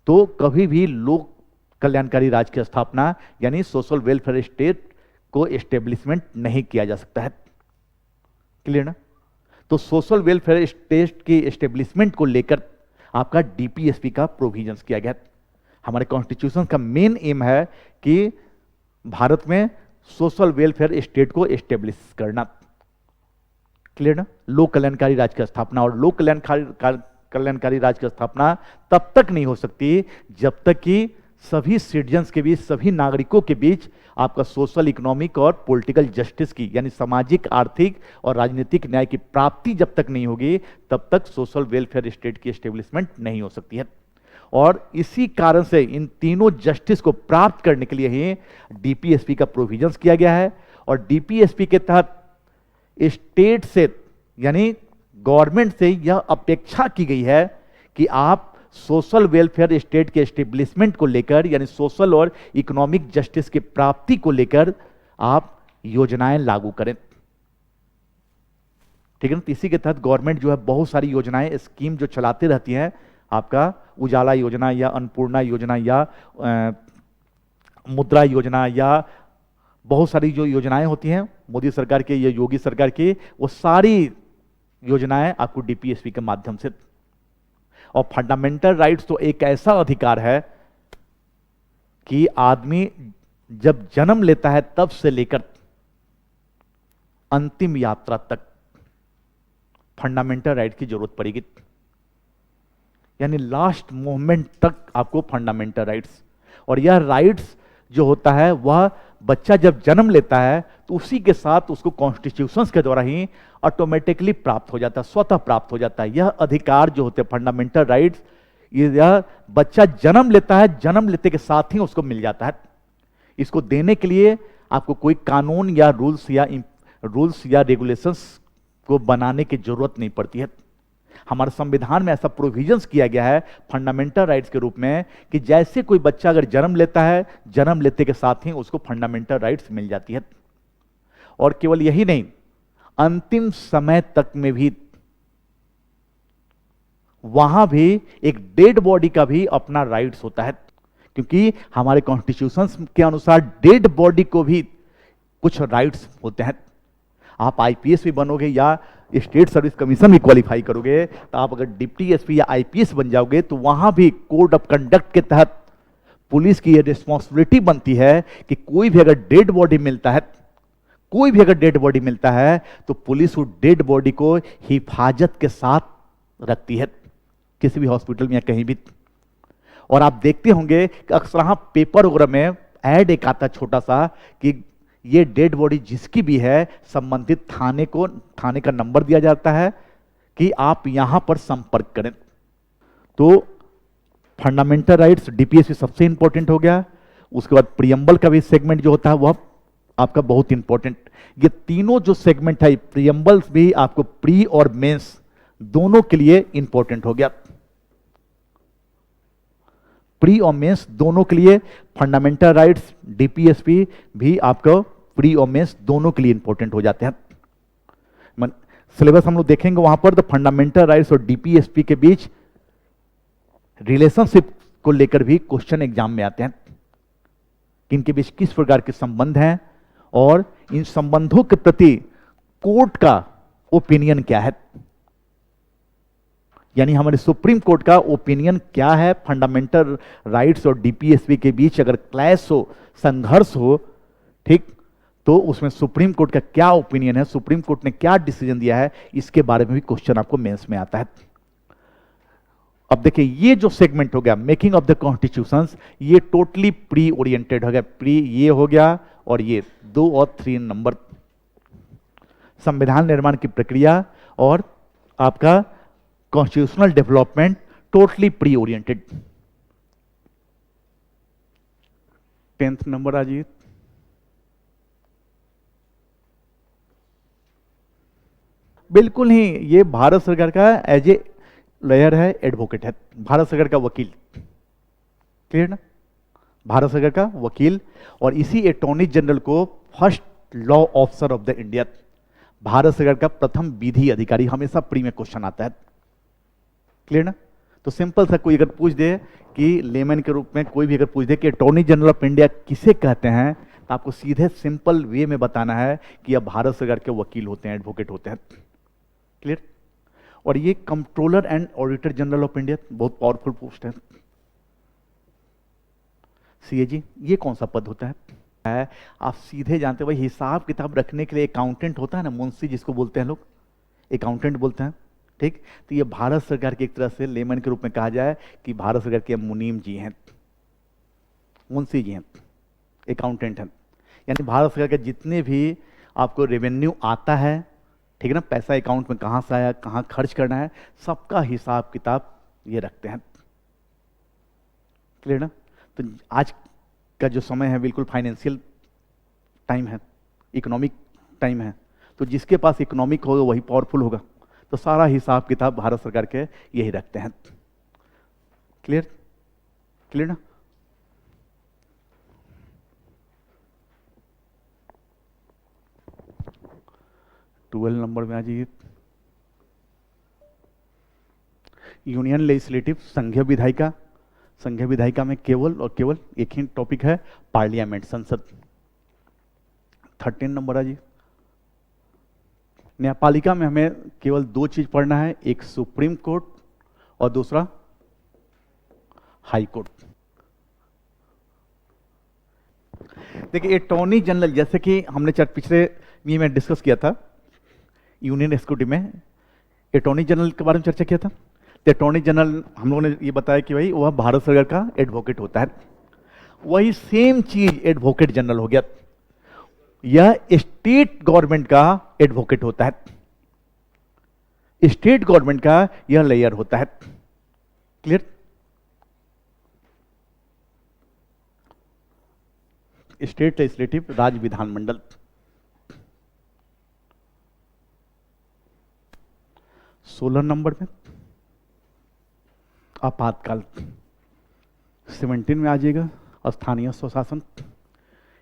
तो कभी भी लोक कल्याणकारी राज्य की स्थापना यानी सोशल वेलफेयर स्टेट को एस्टेब्लिशमेंट नहीं किया जा सकता है। क्लियर ना? तो सोशल वेलफेयर स्टेट की एस्टेब्लिशमेंट को लेकर आपका डीपीएसपी का प्रोविजंस किया गया। हमारे कॉन्स्टिट्यूशन का मेन एम है कि भारत में सोशल वेलफेयर स्टेट को एस्टेब्लिश करना। क्लियर ना? लोक कल्याणकारी राज्य की स्थापना, और लोक कल्याणकारी राज्य की स्थापना तब तक नहीं हो सकती जब तक कि सभी सिटीजन्स के बीच, सभी नागरिकों के बीच आपका सोशल, इकोनॉमिक और पॉलिटिकल जस्टिस की, यानी सामाजिक, आर्थिक और राजनीतिक न्याय की प्राप्ति जब तक नहीं होगी, तब तक सोशल वेलफेयर स्टेट की एस्टेब्लिशमेंट नहीं हो सकती है। और इसी कारण से इन तीनों जस्टिस को प्राप्त करने के लिए ही डीपीएसपी का प्रोविजंस किया गया है। और डीपीएसपी के तहत स्टेट से, यानी गवर्नमेंट से यह अपेक्षा की गई है कि आप सोशल वेलफेयर स्टेट के एस्टेब्लिशमेंट को लेकर, यानी सोशल और इकोनॉमिक जस्टिस की प्राप्ति को लेकर आप योजनाएं लागू करें। ठीक है ना? इसी के तहत गवर्नमेंट जो है बहुत सारी योजनाएं, स्कीम जो चलाती रहती हैं, आपका उजाला योजना या अन्नपूर्णा योजना या मुद्रा योजना या बहुत सारी जो योजनाएं होती हैं मोदी सरकार की या योगी सरकार की, वो सारी योजनाएं आपको डीपीएसपी के माध्यम से। और फंडामेंटल राइट्स तो एक ऐसा अधिकार है कि आदमी जब जन्म लेता है तब से लेकर अंतिम यात्रा तक फंडामेंटल राइट की जरूरत पड़ेगी, यानी लास्ट मोमेंट तक आपको फंडामेंटल राइट्स। और यह राइट्स जो होता है वह बच्चा जब जन्म लेता है तो उसी के साथ उसको कॉन्स्टिट्यूशंस के द्वारा ही ऑटोमेटिकली प्राप्त हो जाता है, स्वतः प्राप्त हो जाता है। यह अधिकार जो होते हैं फंडामेंटल राइट्स, यह बच्चा जन्म लेता है, जन्म लेते के साथ ही उसको मिल जाता है। इसको देने के लिए आपको कोई कानून या रूल्स या रेगुलेशंस को बनाने की जरूरत नहीं पड़ती है। हमारे संविधान में ऐसा प्रोविजंस किया गया है फंडामेंटल राइट्स के रूप में कि जैसे कोई बच्चा अगर जन्म लेता है, जन्म लेते के साथ ही उसको फंडामेंटल राइट्स मिल जाती है। और केवल यही नहीं, अंतिम समय तक में भी वहां भी एक डेड बॉडी का भी अपना राइट्स होता है, क्योंकि हमारे कॉन्स्टिट्यूशन के अनुसार डेड बॉडी को भी कुछ राइट्स होते हैं। आप आईपीएस भी बनोगे या स्टेट सर्विस कमीशन भी क्वालिफाई करोगे, तो आप अगर डिप्टी एसपी या आईपीएस बन जाओगे तो वहां भी कोड ऑफ कंडक्ट के तहत पुलिस की यह रिस्पॉन्सिबिलिटी बनती है कि कोई भी अगर डेड बॉडी मिलता है, कोई भी अगर डेड बॉडी मिलता है तो पुलिस उस डेड बॉडी को हिफाजत के साथ रखती है किसी भी हॉस्पिटल में या कहीं भी। और आप देखते होंगे कि अक्सर पेपर वगैरह में ऐड एक आता छोटा सा कि ये डेड बॉडी जिसकी भी है संबंधित थाने का नंबर दिया जाता है कि आप यहां पर संपर्क करें। तो फंडामेंटल राइट्स डीपीएसपी सबसे इंपॉर्टेंट हो गया। उसके बाद प्रियम्बल का भी सेगमेंट जो होता है वह आपका बहुत इंपॉर्टेंट। ये तीनों जो सेगमेंट है प्रियम्बल्स भी आपको प्री और मेंस दोनों के लिए इंपॉर्टेंट हो गया। प्री और मेंस दोनों के लिए फंडामेंटल राइट्स, डीपीएसपी भी आपको प्री और मेंस दोनों के लिए इंपॉर्टेंट हो जाते हैं। सिलेबस हम लोग देखेंगे वहां पर, द फंडामेंटल राइट्स और डीपीएसपी के बीच रिलेशनशिप को लेकर भी क्वेश्चन एग्जाम में आते हैं कि इनके बीच किस प्रकार के संबंध हैं और इन संबंधों के प्रति कोर्ट का ओपिनियन क्या है, यानी हमारे सुप्रीम कोर्ट का ओपिनियन क्या है फंडामेंटल राइट्स और डीपीएसपी के बीच अगर क्लैश हो, संघर्ष हो, ठीक, तो उसमें सुप्रीम कोर्ट का क्या ओपिनियन है, सुप्रीम कोर्ट ने क्या डिसीजन दिया है, इसके बारे में भी क्वेश्चन आपको मेंस में आता है। अब देखिए ये जो सेगमेंट हो गया मेकिंग ऑफ द कॉन्स्टिट्यूशंस, ये टोटली प्री ओरिएंटेड हो गया, प्री ये हो गया और ये 2 और 3 नंबर संविधान निर्माण की प्रक्रिया और आपका constitutional development totally pre oriented. 10th number आ जाइए। बिल्कुल ही ये भारत सरकार का एज ए लॉयर है, एडवोकेट है, भारत सरकार का वकील, क्लियर ना, भारत सरकार का वकील, और इसी अटॉर्नी जनरल को first law officer of the India, Bharat सरकार का प्रथम विधि अधिकारी, हमेशा प्री में क्वेश्चन आता है, क्लियर ना। तो सिंपल सा कोई अगर पूछ दे कि लेमन के रूप में कोई भी अगर पूछ दे कि अटॉर्नी जनरल ऑफ इंडिया किसे कहते हैं, तो आपको सीधे सिंपल वे में बताना है कि अब भारत सरकार के वकील होते हैं, एडवोकेट होते हैं, क्लियर। और ये controller and auditor general of India, बहुत पावरफुल पोस्ट है। सीएजी ये कौन सा पद होता है, आप सीधे जानते हो भाई, हिसाब किताब रखने के लिए अकाउंटेंट होता है ना, मुंशी जिसको बोलते हैं लोग, अकाउंटेंट बोलते हैं, ठीक। तो ये भारत सरकार की एक तरह से लेमन के रूप में कहा जाए कि भारत सरकार के मुनीम जी हैं, मुंशी जी हैं, अकाउंटेंट हैं, यानी भारत सरकार के जितने भी आपको रेवेन्यू आता है, ठीक है ना, पैसा अकाउंट में कहां से आया, कहां खर्च करना है, सबका हिसाब किताब ये रखते हैं, क्लियर ना। तो आज का जो समय है बिल्कुल फाइनेंशियल टाइम है, इकोनॉमिक टाइम है, तो जिसके पास इकोनॉमिक होगा वही पावरफुल होगा, तो सारा हिसाब किताब भारत सरकार के यही रखते हैं, क्लियर, क्लियर ना। ट्वेल्व नंबर में आ जाइए। यूनियन लेजिस्लेटिव, संघीय विधायिका, संघीय विधायिका में केवल और केवल एक ही टॉपिक है, पार्लियामेंट, संसद। 13 नंबर आ जाइए। न्यायपालिका में हमें केवल 2 चीज पढ़ना है, एक सुप्रीम कोर्ट और दूसरा हाई कोर्ट। देखिए अटॉर्नी जनरल, जैसे कि हमने पिछले में डिस्कस किया था यूनियन एग्जीक्यूटिव में, अटॉर्नी जनरल के बारे में चर्चा किया था। तो अटॉर्नी जनरल हम लोगों ने ये बताया कि भाई वह भारत सरकार का एडवोकेट होता है, वही सेम चीज एडवोकेट जनरल हो गया, यह स्टेट गवर्नमेंट का एडवोकेट होता है, स्टेट गवर्नमेंट का यह लेयर होता है, क्लियर। स्टेट लेजिस्लेटिव, राज्य विधानमंडल। सोलह नंबर में आपातकाल, 17 में आ जाएगा स्थानीय स्वशासन,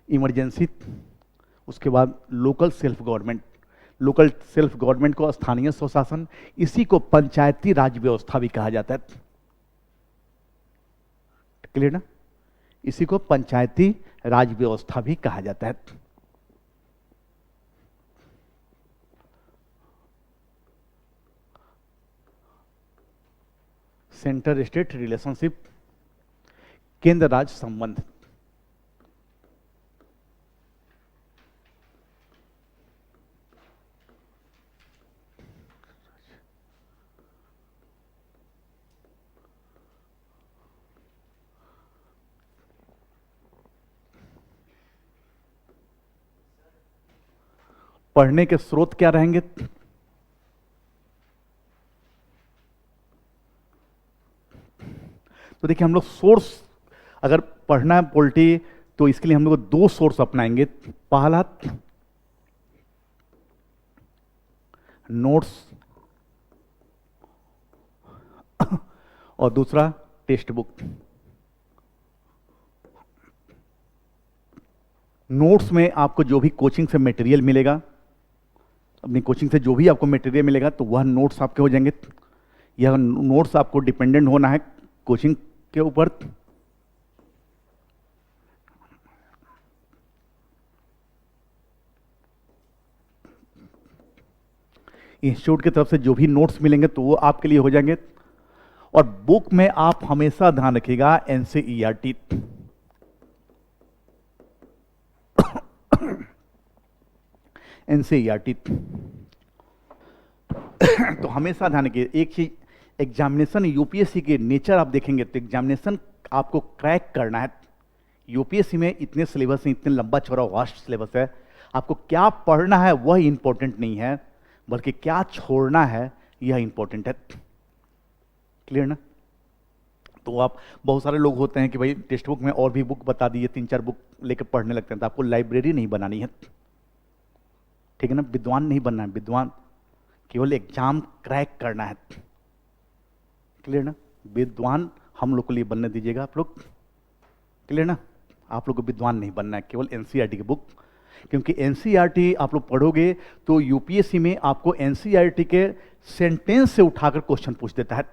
इमरजेंसी, उसके बाद local self government, local self government को स्थानीय स्वशासन, इसी को पंचायती राज व्यवस्था भी कहा जाता है, क्लियर ना, इसी को पंचायती राज व्यवस्था भी कहा जाता है। सेंटर स्टेट रिलेशनशिप, केंद्र राज्य संबंध। पढ़ने के स्रोत क्या रहेंगे, तो देखिए हम लोग सोर्स अगर पढ़ना है पॉलिटी, तो इसके लिए हम लोग 2 सोर्स अपनाएंगे, पहला नोट्स और दूसरा टेक्स्ट बुक। नोट्स में आपको जो भी कोचिंग से मटेरियल मिलेगा, अपनी कोचिंग से जो भी आपको मटेरियल मिलेगा तो वह नोट्स आपके हो जाएंगे। यह नोट्स आपको डिपेंडेंट होना है कोचिंग के ऊपर। इंस्टीट्यूट की तरफ से जो भी नोट्स मिलेंगे तो वो आपके लिए हो जाएंगे। और बुक में आप हमेशा ध्यान रखिएगा एनसीईआरटी, एनसीईआरटी तो हमेशा ध्यान रखिए। एक चीज, एग्जामिनेशन यूपीएससी के नेचर आप देखेंगे तो एग्जामिनेशन आपको क्रैक करना है। यूपीएससी में इतने सिलेबस हैं, इतने लंबा चौड़ा वास्ट सिलेबस है, आपको क्या पढ़ना है वह इंपॉर्टेंट नहीं है, बल्कि क्या छोड़ना है यह इंपॉर्टेंट है। क्लियर ना? तो आप, बहुत सारे लोग होते हैं कि भाई टेक्स्ट बुक में और भी बुक बता दिए, 3-4 बुक लेकर पढ़ने लगते हैं, तो आपको लाइब्रेरी नहीं बनानी है, ठीक है ना? विद्वान नहीं बनना है, विद्वान केवल एग्जाम क्रैक करना है। क्लियर ना? विद्वान हम लोग को लिए बनने दीजिएगा आप लोग। क्लियर ना? आप लोग को विद्वान नहीं बनना है, केवल एनसीईआरटी की बुक। क्योंकि एनसीईआरटी आप लोग पढ़ोगे तो यूपीएससी में आपको एनसीईआरटी के सेंटेंस से उठाकर क्वेश्चन पूछ देता है।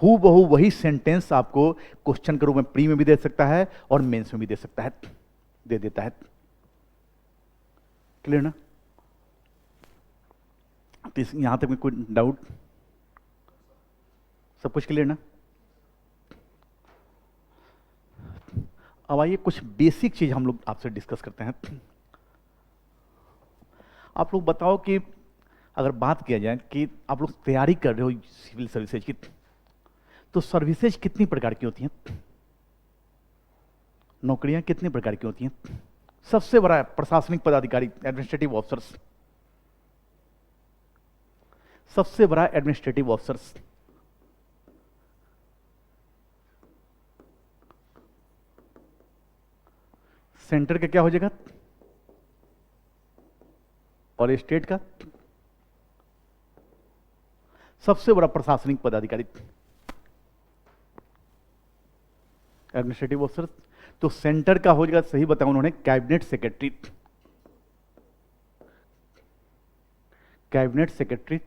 हूबहू वही सेंटेंस आपको क्वेश्चन के रूप में प्री में भी दे सकता है और मेंस में भी दे सकता है, दे देता है। क्लियर ना? तो यहां तक में कोई डाउट? सब कुछ क्लियर ना? अब आइए कुछ बेसिक चीज हम लोग आपसे डिस्कस करते हैं। आप लोग बताओ कि अगर बात किया जाए कि आप लोग तैयारी कर रहे हो सिविल सर्विसेज की, तो सर्विसेज कितनी प्रकार की होती हैं? नौकरियां कितनी प्रकार की होती हैं? सबसे बड़ा प्रशासनिक पदाधिकारी, एडमिनिस्ट्रेटिव ऑफिसर्स, सबसे बड़ा एडमिनिस्ट्रेटिव ऑफिसर्स। सेंटर का क्या हो जाएगा और स्टेट का? सबसे बड़ा प्रशासनिक पदाधिकारी एडमिनिस्ट्रेटिव ऑफिसर। तो सेंटर का हो जाएगा, सही बताया उन्होंने, कैबिनेट सेक्रेटरी। कैबिनेट सेक्रेटरी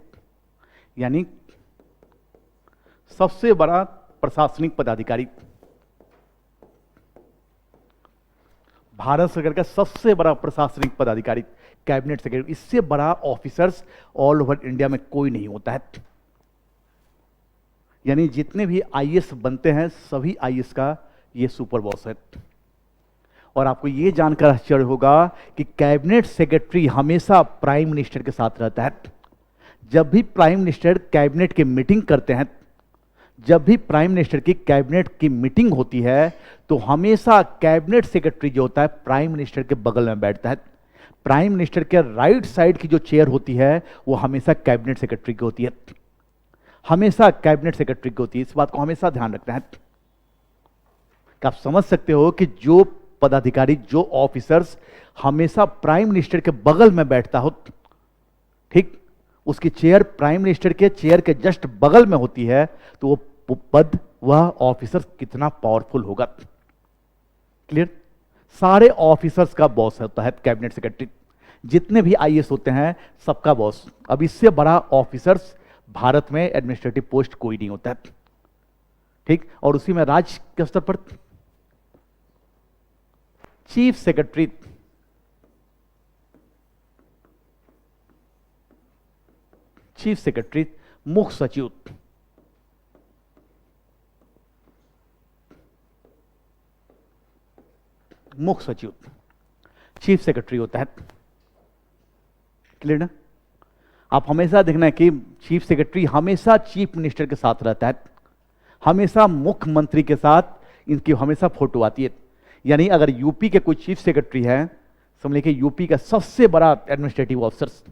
यानी सबसे बड़ा प्रशासनिक पदाधिकारी, भारत सरकार का सबसे बड़ा प्रशासनिक पदाधिकारी कैबिनेट सेक्रेटरी। इससे बड़ा ऑफिसर्स ऑल ओवर इंडिया में कोई नहीं होता है। यानी जितने भी आईएएस बनते हैं सभी आईएएस का ये सुपर बॉस है। और आपको ये जानकर आश्चर्य होगा कि कैबिनेट सेक्रेटरी हमेशा प्राइम मिनिस्टर के साथ रहता है। जब भी प्राइम मिनिस्टर कैबिनेट की मीटिंग करते हैं, जब भी प्राइम मिनिस्टर की कैबिनेट की मीटिंग होती है तो हमेशा कैबिनेट सेक्रेटरी जो होता है प्राइम मिनिस्टर के बगल में बैठता है। प्राइम मिनिस्टर के राइट साइड की जो चेयर होती है वो हमेशा कैबिनेट सेक्रेटरी की होती है, हमेशा कैबिनेट सेक्रेटरी की होती है। इस बात को हमेशा ध्यान रखना है कि आप समझ सकते हो कि जो पदाधिकारी, जो ऑफिसर्स हमेशा प्राइम मिनिस्टर के बगल में बैठता हो, ठीक, उसकी चेयर प्राइम मिनिस्टर के चेयर के जस्ट बगल में होती है, तो वो पद, वह ऑफिसर कितना पावरफुल होगा। क्लियर? सारे ऑफिसर्स का बॉस होता है कैबिनेट सेक्रेटरी। जितने भी आईएएस होते हैं सबका बॉस। अब इससे बड़ा ऑफिसर्स भारत में एडमिनिस्ट्रेटिव पोस्ट कोई नहीं होता है, ठीक। और उसी में राज्य के स्तर पर चीफ सेक्रेटरी, चीफ सेक्रेटरी, मुख्य सचिव, मुख्य सचिव चीफ सेक्रेटरी होता है। क्लियर ना? आप हमेशा देखना है कि चीफ सेक्रेटरी हमेशा चीफ मिनिस्टर के साथ रहता है, हमेशा मुख्यमंत्री के साथ इनकी हमेशा फोटो आती है। यानी अगर यूपी के कोई चीफ सेक्रेटरी है, समझ लीजिए यूपी का सबसे बड़ा एडमिनिस्ट्रेटिव ऑफिसर्स,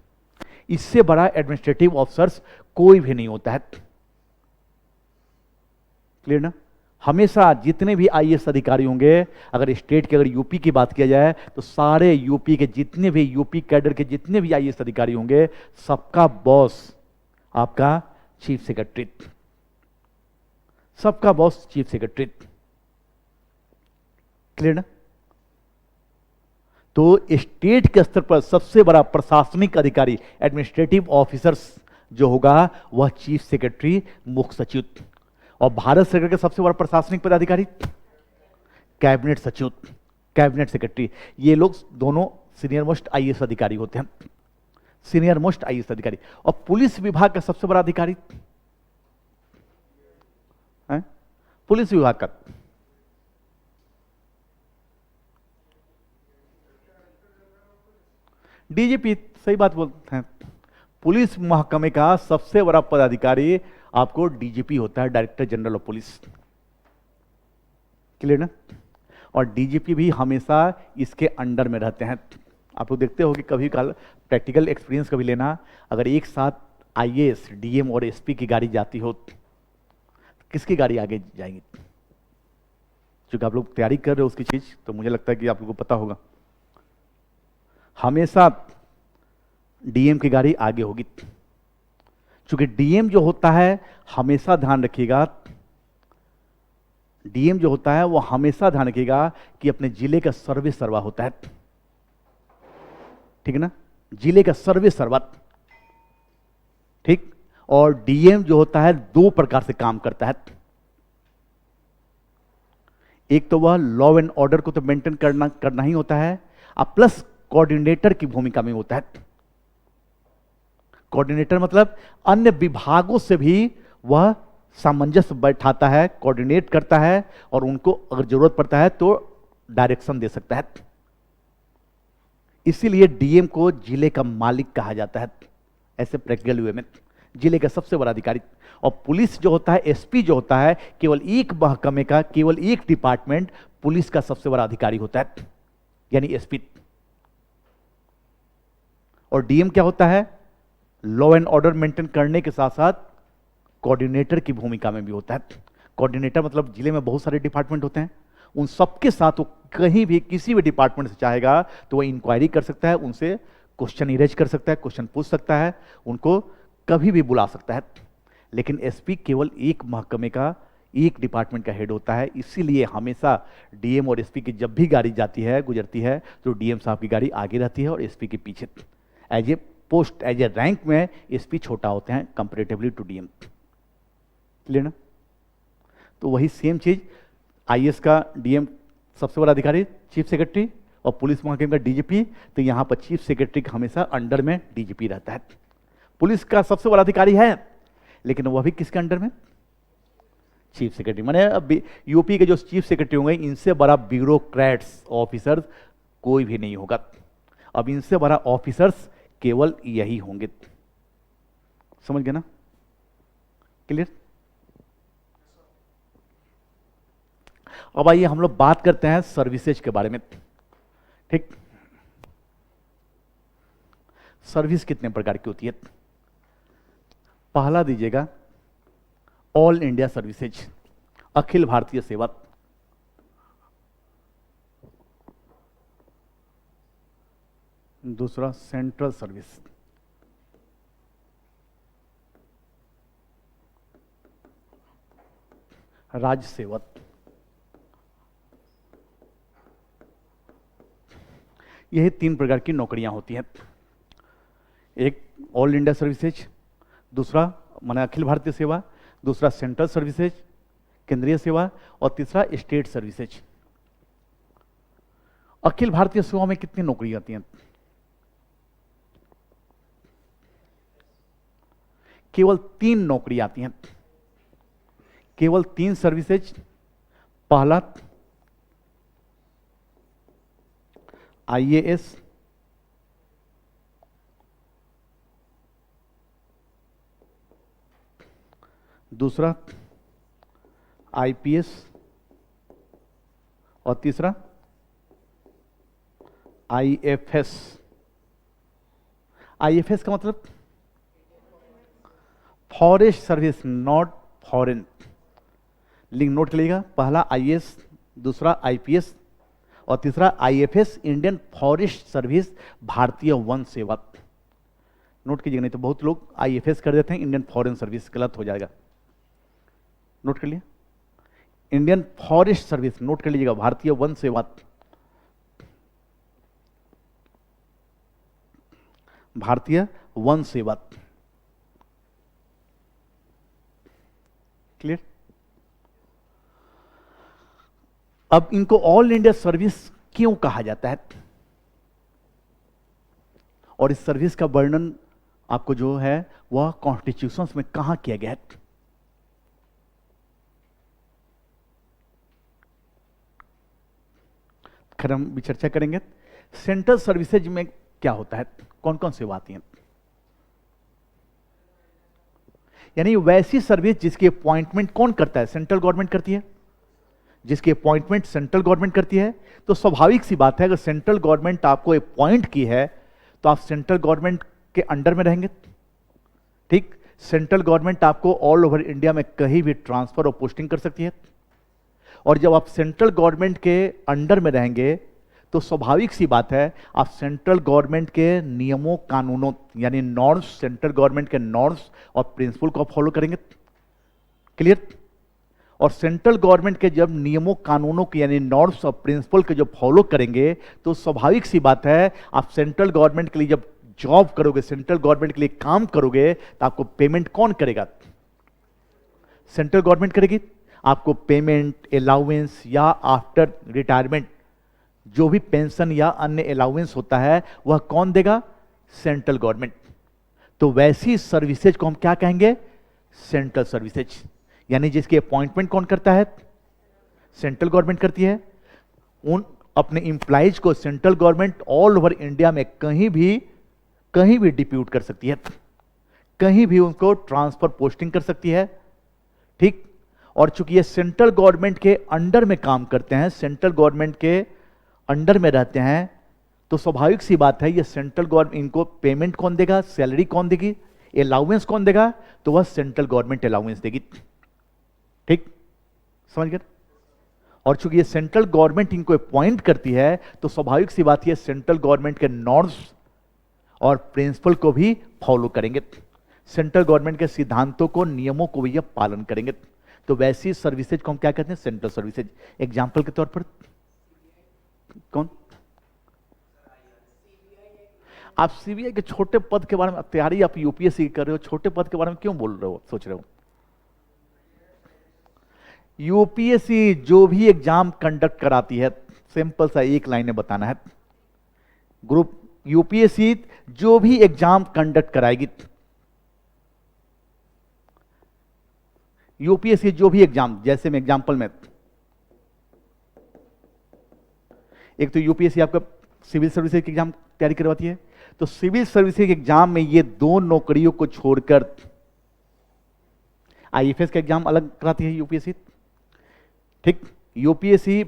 इससे बड़ा एडमिनिस्ट्रेटिव ऑफिसर्स कोई भी नहीं होता है। क्लियर ना? हमेशा जितने भी आईएएस अधिकारी होंगे, अगर स्टेट के, अगर यूपी की बात किया जाए तो सारे यूपी के जितने भी, यूपी कैडर के जितने भी आईएएस अधिकारी होंगे, सबका बॉस आपका चीफ सेक्रेटरी, सबका बॉस चीफ सेक्रेटरी। क्लियर ना? तो स्टेट के स्तर पर सबसे बड़ा प्रशासनिक अधिकारी, एडमिनिस्ट्रेटिव ऑफिसर्स जो होगा वह चीफ सेक्रेटरी, मुख्य सचिव। और भारत सरकार का सबसे बड़ा प्रशासनिक पदाधिकारी कैबिनेट सचिव, कैबिनेट सेक्रेटरी। ये लोग दोनों सीनियर मोस्ट आईएएस अधिकारी होते हैं, सीनियर मोस्ट आईएएस अधिकारी। और पुलिस विभाग का सबसे बड़ा अधिकारी है पुलिस विभाग का डीजीपी। सही बात बोलते हैं। पुलिस महकमे का सबसे बड़ा पदाधिकारी आपको डीजीपी होता है, director general of police. Clear ना? और डीजीपी भी हमेशा इसके अंडर में रहते हैं। आप लोग देखते हो कि कभी कल प्रैक्टिकल एक्सपीरियंस कभी लेना, अगर एक साथ आईएएस, डीएम और एसपी की गाड़ी जाती हो, किसकी गाड़ी आगे जाएगी? क्योंकि आप लोग तैयारी कर रहे हो उसकी चीज, तो मुझे लगता है कि आप लोगों को पता होगा, हमेशा डीएम की गाड़ी आगे होगी। क्योंकि डीएम जो होता है, हमेशा ध्यान रखिएगा, डीएम जो होता है वो हमेशा ध्यान रखिएगा कि अपने जिले का सर्वे सर्वा होता है। ठीक है ना? जिले का सर्वे सर्वा। ठीक। और डीएम जो होता है दो प्रकार से काम करता है। एक तो वह लॉ एंड ऑर्डर को तो मेंटेन करना ही होता है, अब प्लस कोऑर्डिनेटर की भूमिका में होता है। कोऑर्डिनेटर मतलब अन्य विभागों से भी वह सामंजस्य बैठाता है, कोऑर्डिनेट करता है, और उनको अगर जरूरत पड़ता है तो डायरेक्शन दे सकता है। इसीलिए डीएम को जिले का मालिक कहा जाता है, ऐसे प्रैक्टिकल वे में, जिले का सबसे बड़ा अधिकारी। और पुलिस जो होता है, एसपी जो होता है, केवल एक महकमे का, केवल एक डिपार्टमेंट पुलिस का सबसे बड़ा अधिकारी होता है, यानी एसपी। और डीएम क्या होता है? लॉ एंड ऑर्डर मेंटेन करने के साथ साथ कोऑर्डिनेटर की भूमिका में भी होता है। कोऑर्डिनेटर मतलब जिले में बहुत सारे डिपार्टमेंट होते हैं, उन सबके साथ वो कहीं भी किसी भी डिपार्टमेंट से चाहेगा तो वो इंक्वायरी कर सकता है, उनसे क्वेश्चन इरेज कर सकता है, क्वेश्चन पूछ सकता है, उनको कभी भी बुला सकता है। लेकिन एसपी केवल एक महकमे का, एक डिपार्टमेंट का हेड होता है। इसीलिए हमेशा डीएम और एसपी की जब भी गाड़ी जाती है, गुजरती है, तो डीएम साहब की गाड़ी आगे रहती है और एसपी के पीछे। As a post, as a rank में एसपी छोटा होते हैं कंपेरेटिवली टू डीएम। क्लियर ना? तो वही सेम चीज, आईएएस का डीएम सबसे बड़ा अधिकारी चीफ सेक्रेटरी, और पुलिस महकमे का डीजीपी। तो यहां पर चीफ सेक्रेटरी का हमेशा अंडर में डीजीपी रहता है। पुलिस का सबसे बड़ा अधिकारी है, लेकिन वह भी किसके अंडर में? Chief secretary. माने अब यूपी के जो चीफ सेक्रेटरी होंगे, इनसे बड़ा ब्यूरोक्रेट्स, ऑफिसर्स कोई भी नहीं होगा। अब इनसे बड़ा ऑफिसर्स केवल यही होंगे। समझ गए ना? क्लियर? अब आइए हम लोग बात करते हैं सर्विसेज के बारे में। ठीक। सर्विस कितने प्रकार की होती है? पहला दीजिएगा all India services, Akhil Bharatiya सेवा। दूसरा सेंट्रल सर्विस, राज्य सेवा। यही तीन प्रकार की नौकरियां होती हैं। एक ऑल इंडिया सर्विसेज, दूसरा माने अखिल भारतीय सेवा, दूसरा सेंट्रल सर्विसेज, केंद्रीय सेवा, और तीसरा स्टेट सर्विसेज। अखिल भारतीय सेवा में कितनी नौकरी आती हैं? केवल 3 नौकरी आती हैं, केवल 3 सर्विसेज। पहला आईएएस, दूसरा आईपीएस, और तीसरा आईएफएस। आईएफएस का मतलब forest service, not foreign. Link note कर लीजिएगा, पहला आईएएस, दूसरा आईपीएस, और तीसरा आईएफएस, इंडियन फॉरेस्ट सर्विस, भारतीय वन सेवा। नोट कीजिएगा, नहीं तो बहुत लोग आईएफएस कर देते हैं, इंडियन फॉरेन सर्विस, गलत हो जाएगा। नोट कर लिया, इंडियन फॉरेस्ट सर्विस, नोट कर लीजिएगा, भारतीय वन सेवा। भारतीय वन सेवा। क्लियर? अब इनको ऑल इंडिया सर्विस क्यों कहा जाता है, और इस सर्विस का वर्णन आपको जो है वह कॉन्स्टिट्यूशंस में कहां किया गया है? खैर हम भी चर्चा करेंगे। सेंट्रल सर्विसेज में क्या होता है, कौन कौन सेवा आती हैं? यानी वैसी सर्विस जिसकी अपॉइंटमेंट कौन करता है? सेंट्रल गवर्नमेंट करती है। जिसकी अपॉइंटमेंट सेंट्रल गवर्नमेंट करती है, तो स्वाभाविक सी बात है अगर सेंट्रल गवर्नमेंट आपको अपॉइंट की है तो आप सेंट्रल गवर्नमेंट के अंडर में रहेंगे। ठीक, सेंट्रल गवर्नमेंट आपको ऑल ओवर इंडिया में कहीं भी ट्रांसफर और पोस्टिंग कर सकती है, और जब आप सेंट्रल गवर्नमेंट के अंडर में रहेंगे तो स्वाभाविक सी बात है आप सेंट्रल गवर्नमेंट के नियमों कानूनों यानी नॉर्म्स, सेंट्रल गवर्नमेंट के नॉर्म्स और प्रिंसिपल को फॉलो करेंगे। क्लियर? और सेंट्रल गवर्नमेंट के जब नियमों कानूनों के यानी नॉर्म्स और प्रिंसिपल के जब फॉलो करेंगे तो स्वाभाविक सी बात है आप सेंट्रल गवर्नमेंट के लिए जब जॉब करोगे, सेंट्रल गवर्नमेंट के लिए काम करोगे, तो आपको पेमेंट कौन करेगा? सेंट्रल गवर्नमेंट करेगी। आपको पेमेंट, अलाउंस या आफ्टर रिटायरमेंट जो भी पेंशन या अन्य अलाउंस होता है वह कौन देगा? Central government. तो वैसी सर्विसेज को हम क्या कहेंगे? Central services. यानी जिसकी अपॉइंटमेंट कौन करता है? सेंट्रल गवर्नमेंट करती है। उन अपने इंप्लॉइज को central government all over India में कहीं भी डिप्यूट कर सकती है, कहीं भी उनको ट्रांसफर पोस्टिंग कर सकती है। ठीक, और चूंकि ये सेंट्रल गवर्नमेंट के अंडर में काम करते हैं, सेंट्रल गवर्नमेंट के अंडर में रहते हैं, तो स्वाभाविक सी बात है ये सेंट्रल गवर्नमेंट इनको पेमेंट कौन देगा? सैलरी कौन देगी? अलाउंस कौन देगा? तो वह सेंट्रल गवर्नमेंट अलाउंस देगी। ठीक, समझ गए? और चूंकि ये सेंट्रल गवर्नमेंट इनको अपॉइंट करती है तो स्वाभाविक सी बात है सेंट्रल गवर्नमेंट के नॉर्म्स और प्रिंसिपल को भी फॉलो करेंगे, सेंट्रल गवर्नमेंट के सिद्धांतों को, नियमों को भी पालन करेंगे। तो वैसी सर्विसेज को हम क्या कहते हैं? Central services. एग्जाम्पल के तौर पर कौन? आप सीबीआई के छोटे पद के बारे में, तैयारी आप यूपीएससी कर रहे हो, छोटे पद के बारे में क्यों बोल रहे हो, सोच रहे हो? यूपीएससी जो भी एग्जाम कंडक्ट कराती है, सिंपल सा एक लाइन में बताना है, ग्रुप यूपीएससी जो भी एग्जाम कंडक्ट कराएगी, यूपीएससी जो भी एग्जाम, जैसे मैं एग्जांपल में, एक तो यूपीएससी आपका सिविल सर्विसेज की एग्जाम तैयारी करवाती है, तो सिविल सर्विसेज एग्जाम में ये दो नौकरियों को छोड़कर आईएफएस का एग्जाम अलग कराती है यूपीएससी। ठीक, यूपीएससी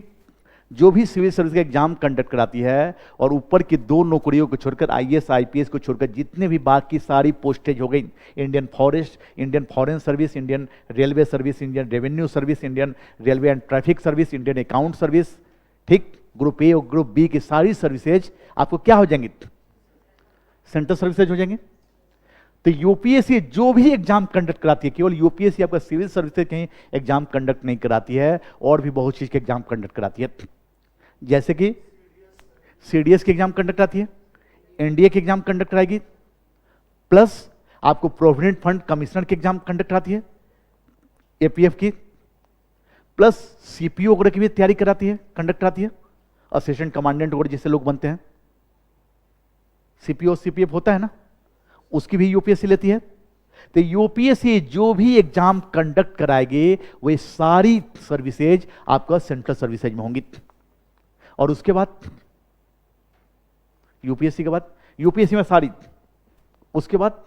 जो भी सिविल सर्विस का एग्जाम कंडक्ट कराती है और ऊपर की दो नौकरियों को छोड़कर, आईएएस आईपीएस को छोड़कर जितने भी बाकी सारी पोस्टेज हो गई, Indian forest, Indian foreign service, Indian railway service, Indian revenue service, Indian railway and traffic service, Indian account service, ठीक, ग्रुप ए और ग्रुप बी की सारी सर्विसेज आपको क्या हो जाएंगी? सेंट्रल सर्विसेज हो जाएंगे। तो यूपीएससी जो भी एग्जाम कंडक्ट कराती है, केवल यूपीएससी आपका सिविल सर्विसेज कहीं एग्जाम कंडक्ट नहीं कराती है, और भी बहुत चीज के एग्जाम कंडक्ट कराती है, जैसे कि सीडीएस की एग्जाम कंडक्ट कराती है, एनडीए की एग्जाम कंडक्ट कराएगी, प्लस आपको प्रोविडेंट फंड कमिश्नर की एग्जाम कंडक्ट कराती है, एपीएफ की, प्लस सीपीओ वगैरह की भी तैयारी कराती है, कंडक्ट कराती है, असिस्टेंट कमांडेंट वगैरह जैसे लोग बनते हैं, सीपीओ सीपीएफ होता है ना, उसकी भी यूपीएससी लेती है। तो यूपीएससी जो भी एग्जाम कंडक्ट कराएगी वे सारी सर्विसेज आपका सेंट्रल सर्विसेज में होंगी। और उसके बाद यूपीएससी के बाद, यूपीएससी में सारी, उसके बाद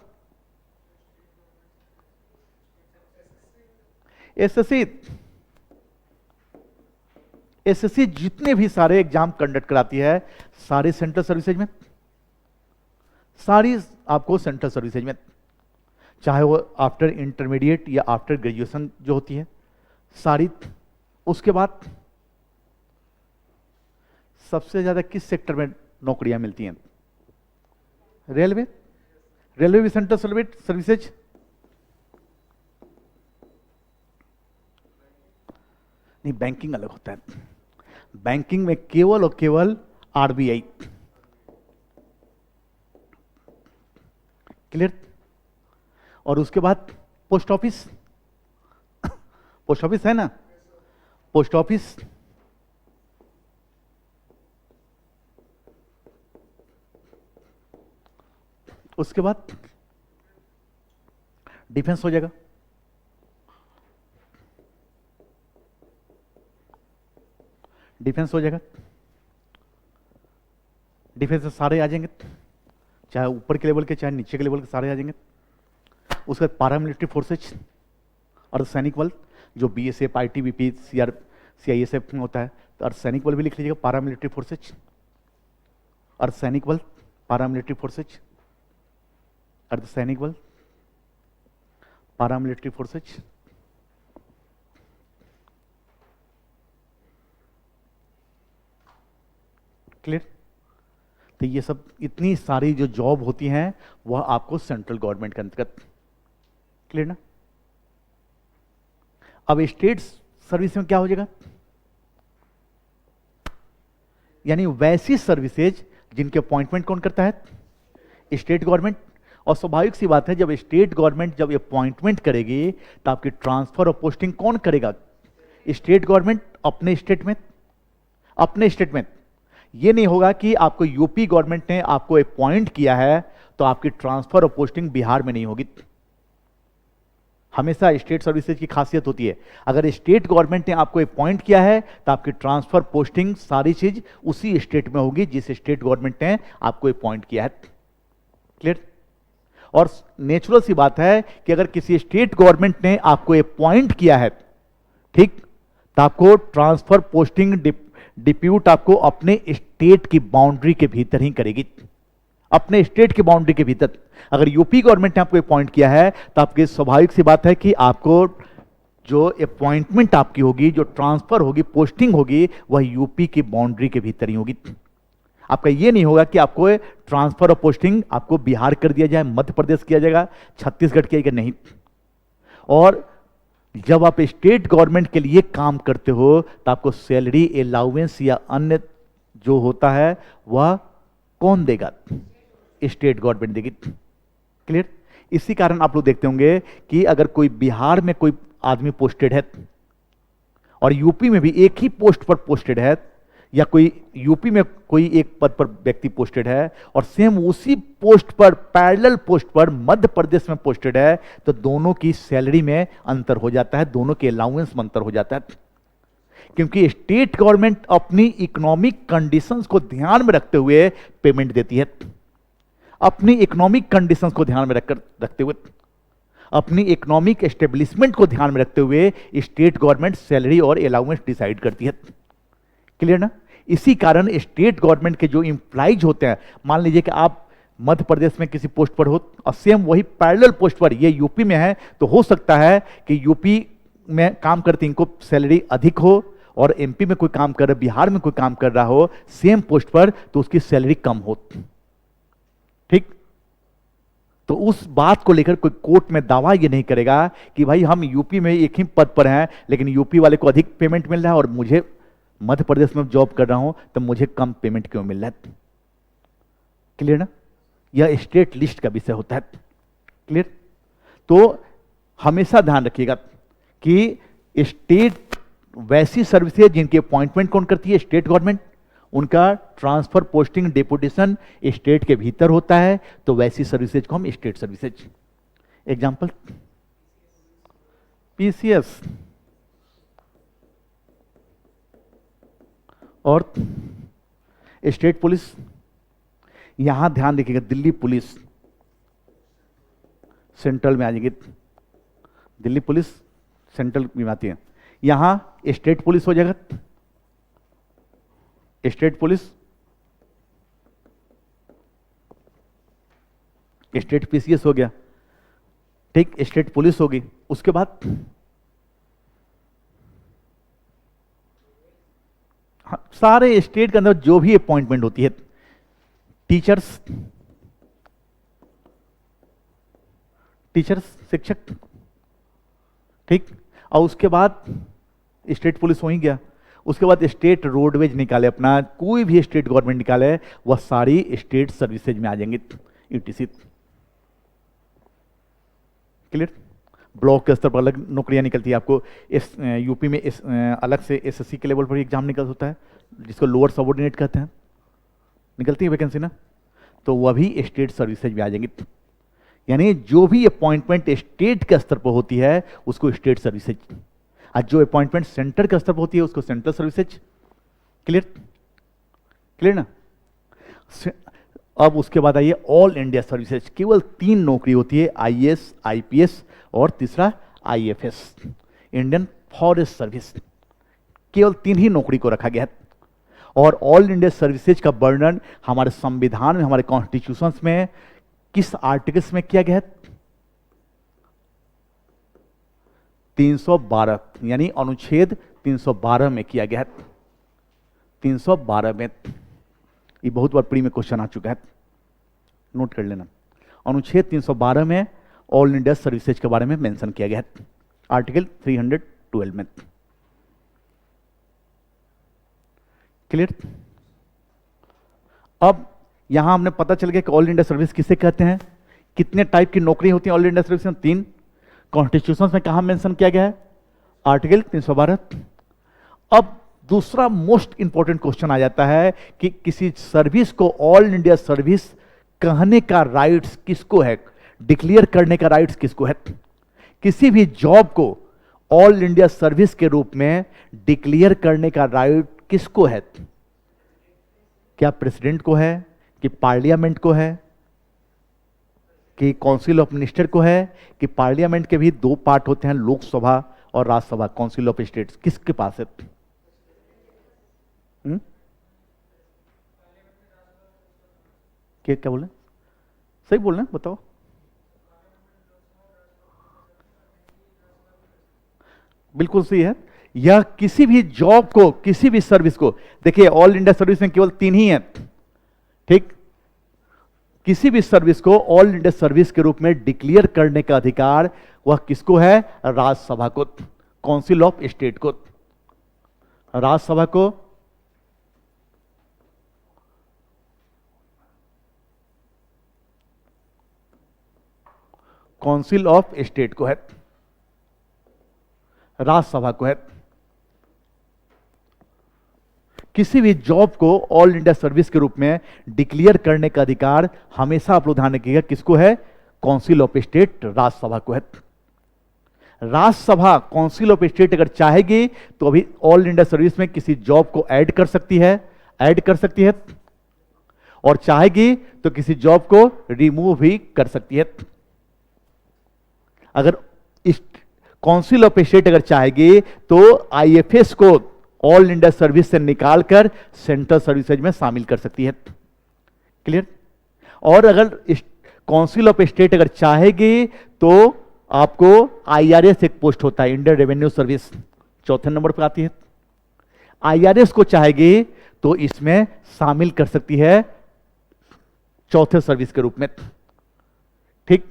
एसएससी, एसएससी जितने भी सारे एग्जाम कंडक्ट कराती है सारे सेंट्रल सर्विसेज में, सारी आपको सेंट्रल सर्विसेज में, चाहे वो आफ्टर इंटरमीडिएट या आफ्टर ग्रेजुएशन जो होती है सारी। उसके बाद सबसे ज्यादा किस सेक्टर में नौकरियां मिलती हैं? रेलवे, रेलवे भी सेंट्रल सर्विसेज। नहीं, बैंकिंग अलग होता है, बैंकिंग में केवल और केवल आरबीआई, क्लियर? और उसके बाद पोस्ट ऑफिस, पोस्ट ऑफिस है ना, पोस्ट ऑफिस, उसके बाद डिफेंस हो जाएगा, डिफेंस हो जाएगा, डिफेंस से सारे आ जाएंगे, चाहे ऊपर के लेवल के चाहे नीचे के लेवल के सारे आ जाएंगे। उसके बाद पारामिलिट्री फोर्सेज, अर्धसैनिक बल, जो बीएसएफ, आईटीबीपी, सीआईएसएफ में होता है, तो अर्धसैनिक बल भी लिख लीजिएगा, पारामिलिट्री फोर्सेज, अर्धसैनिक बल, पारामिलिट्री फोर्सेज, अर्धसैनिक बल, पारामिलिट्री फोर्सेज। क्लियर? तो ये सब इतनी सारी जो जॉब होती हैं वह आपको सेंट्रल गवर्नमेंट के अंतर्गत। क्लियर ना? अब स्टेट सर्विस में क्या हो जाएगा, यानी वैसी सर्विसेज जिनके अपॉइंटमेंट कौन करता है, स्टेट गवर्नमेंट। और स्वाभाविक सी बात है, जब स्टेट गवर्नमेंट जब अपॉइंटमेंट करेगी तो आपकी ट्रांसफर और पोस्टिंग कौन करेगा, स्टेट गवर्नमेंट अपने स्टेट में, अपने स्टेट में। ये नहीं होगा कि आपको यूपी गवर्नमेंट ने आपको अपॉइंट किया है तो आपकी ट्रांसफर और पोस्टिंग बिहार में नहीं होगी। हमेशा स्टेट सर्विसेज की खासियत होती है, अगर स्टेट गवर्नमेंट ने आपको अपॉइंट किया है तो आपकी ट्रांसफर, पोस्टिंग, सारी चीज उसी स्टेट में होगी जिस स्टेट गवर्नमेंट ने आपको अपॉइंट किया है। क्लियर? और नेचुरल सी बात है कि अगर किसी स्टेट गवर्नमेंट ने आपको अपॉइंट किया है, ठीक, तो आपको ट्रांसफर, पोस्टिंग, डिप्यूट आपको अपने स्टेट की बाउंड्री के भीतर ही करेगी, अपने स्टेट की बाउंड्री के भीतर। अगर यूपी गवर्नमेंट ने आपको अपॉइंट किया है तो आपकी स्वाभाविक सी बात है कि आपको जो अपॉइंटमेंट आपकी होगी, जो ट्रांसफर होगी, पोस्टिंग होगी, वह यूपी की बाउंड्री के भीतर ही होगी। आपका ये नहीं होगा कि आपको ट्रांसफर और पोस्टिंग आपको बिहार कर दिया जाए, मध्य प्रदेश किया जाएगा, छत्तीसगढ़ किया जाएगा, नहीं। और जब आप स्टेट गवर्नमेंट के लिए काम करते हो तो आपको सैलरी, अलाउंस या अन्य जो होता है वह कौन देगा, स्टेट गवर्नमेंट देगी। क्लियर? इसी कारण आप लोग देखते होंगे कि अगर कोई बिहार में कोई आदमी पोस्टेड है और यूपी में भी एक ही पोस्ट पर पोस्टेड है, या कोई यूपी में कोई एक पद पर व्यक्ति पोस्टेड है और सेम उसी पोस्ट पर, पैरेलल पोस्ट पर मध्य प्रदेश में पोस्टेड है, तो दोनों की सैलरी में अंतर हो जाता है, दोनों के अलाउंस में अंतर हो जाता है। क्योंकि स्टेट गवर्नमेंट अपनी इकोनॉमिक कंडीशंस को ध्यान में रखते हुए पेमेंट देती है, अपनी इकोनॉमिक कंडीशंस को ध्यान में रखते हुए, अपनी इकोनॉमिक एस्टेब्लिशमेंट को ध्यान में रखते हुए स्टेट गवर्नमेंट सैलरी और अलाउंस डिसाइड करती है। क्लियर ना? इसी कारण स्टेट गवर्नमेंट के जो एम्प्लॉइज होते हैं, मान लीजिए कि आप मध्य प्रदेश में किसी पोस्ट पर हो और सेम वही पैरेलल पोस्ट पर ये यूपी में है, तो हो सकता है कि यूपी में काम करते इनको सैलरी अधिक हो और एमपी में कोई काम कर रहा, बिहार में कोई काम कर रहा हो सेम पोस्ट पर, तो उसकी सैलरी कम हो। ठीक? तो उस बात को लेकर कोई कोर्ट में दावा ये नहीं करेगा कि भाई हम यूपी में एक ही पद पर हैं लेकिन यूपी वाले को अधिक पेमेंट मिल रहा है और मुझे मध्य प्रदेश में जॉब कर रहा हूं तो मुझे कम पेमेंट क्यों मिल रहा है। क्लियर ना? यह स्टेट लिस्ट का विषय होता है। क्लियर? तो हमेशा ध्यान रखिएगा कि स्टेट वैसी सर्विसेज जिनकी अपॉइंटमेंट कौन करती है, स्टेट गवर्नमेंट, उनका ट्रांसफर, पोस्टिंग, डेपुटेशन स्टेट के भीतर होता है, तो वैसी सर्विसेज को हम स्टेट सर्विसेज। एग्जांपल पीसीएस और स्टेट पुलिस। यहां ध्यान रखिएगा, दिल्ली पुलिस सेंट्रल में आ जाएगी, दिल्ली पुलिस सेंट्रल में आती है, यहां स्टेट पुलिस हो जाएगा, स्टेट पुलिस, स्टेट पीसीएस हो गया, ठीक, स्टेट पुलिस होगी। उसके बाद हाँ, सारे स्टेट के अंदर जो भी अपॉइंटमेंट होती है, टीचर्स, टीचर्स शिक्षक, ठीक, और उसके बाद स्टेट पुलिस हो ही गया। उसके बाद स्टेट रोडवेज निकाले अपना, कोई भी स्टेट गवर्नमेंट निकाले, वह सारी स्टेट सर्विसेज में आ जाएंगे, ईटीसी। क्लियर? ब्लॉक के स्तर पर अलग नौकरियां निकलती है आपको। इस यूपी में इस अलग से एसएससी के लेवल पर एग्जाम निकल होता है, जिसको लोअर सबऑर्डिनेट कहते हैं, निकलती है वैकेंसी ना, तो वह भी स्टेट सर्विसेज में आ जाएंगे। यानी जो भी अपॉइंटमेंट स्टेट के स्तर पर होती है उसको स्टेट सर्विसेज, और जो अपॉइंटमेंट सेंटर के स्तर पर होती है उसको सेंट्रल सर्विसेज। क्लियर? क्लियर ना? अब उसके बाद आइए ऑल इंडिया सर्विसेज। केवल 3 नौकरी होती है, आईएएस, आईपीएस और तीसरा आईएफएस, इंडियन फॉरेस्ट सर्विस। केवल 3 ही नौकरी को रखा गया है। और ऑल इंडिया सर्विसेज का वर्णन हमारे संविधान में, हमारे कॉन्स्टिट्यूशन में किस आर्टिकल्स में किया गया है? 312, यानी अनुच्छेद 312 में किया गया है। 312 में, ये बहुत बार प्री में क्वेश्चन आ चुका है, नोट कर लेना। अनुच्छेद 312 में ऑल इंडिया सर्विसेज के बारे में मेंशन किया गया है, आर्टिकल 312 में। क्लियर? अब यहां हमने पता चल गया कि ऑल इंडिया सर्विस किसे कहते हैं, कितने टाइप की नौकरी होती है ऑल इंडिया सर्विस में, 3। कॉन्स्टिट्यूशन में कहां मेंशन किया गया है? आर्टिकल 312। अब दूसरा मोस्ट इंपॉर्टेंट क्वेश्चन आ जाता है कि किसी सर्विस को ऑल इंडिया सर्विस कहने का राइट्स किसको है, डिक्लेयर करने का राइट्स किसको है? किसी भी जॉब को ऑल इंडिया सर्विस के रूप में डिक्लेयर करने का राइट किसको है? क्या प्रेसिडेंट को है, कि पार्लियामेंट को है, कि काउंसिल ऑफ मिनिस्टर को है, कि पार्लियामेंट के भी 2 पार्ट होते हैं, लोकसभा और राज्यसभा, काउंसिल ऑफ स्टेट्स, किसके पास है? क्या बोले? सही बोल रहे हैं, बताओ। बिल्कुल सही है। यह किसी भी जॉब को, किसी भी सर्विस को, देखिए ऑल इंडिया सर्विस में केवल 3 ही है, ठीक? किसी भी सर्विस को ऑल इंडिया सर्विस के रूप में डिक्लेयर करने का अधिकार वह किसको है? राज्यसभा को, काउंसिल ऑफ स्टेट को, राज्यसभा को, काउंसिल ऑफ स्टेट को है, राज्यसभा को है। किसी भी जॉब को ऑल इंडिया सर्विस के रूप में डिक्लेयर करने का अधिकार हमेशा आप लोग ध्यान रखिएगा किसको है? काउंसिल ऑफ स्टेट, राज्यसभा को है। राज्यसभा काउंसिल ऑफ स्टेट अगर चाहेगी तो अभी ऑल इंडिया सर्विस में किसी जॉब को ऐड कर सकती है, और चाहेगी तो किसी जॉब को रिमूव भी कर सकती है। अगर काउंसिल ऑफ स्टेट अगर चाहेगी तो आईएफएस को ऑल इंडिया सर्विस से निकालकर सेंट्रल सर्विसेज में शामिल कर सकती है। क्लियर? और अगर काउंसिल ऑफ स्टेट अगर चाहेगी तो आपको आईआरएस एक पोस्ट होता है, इंडियन रेवेन्यू सर्विस, 4थे नंबर पर आती है। आईआरएस को चाहेगी तो इसमें शामिल कर सकती है 4थे सर्विस के रूप में, ठीक?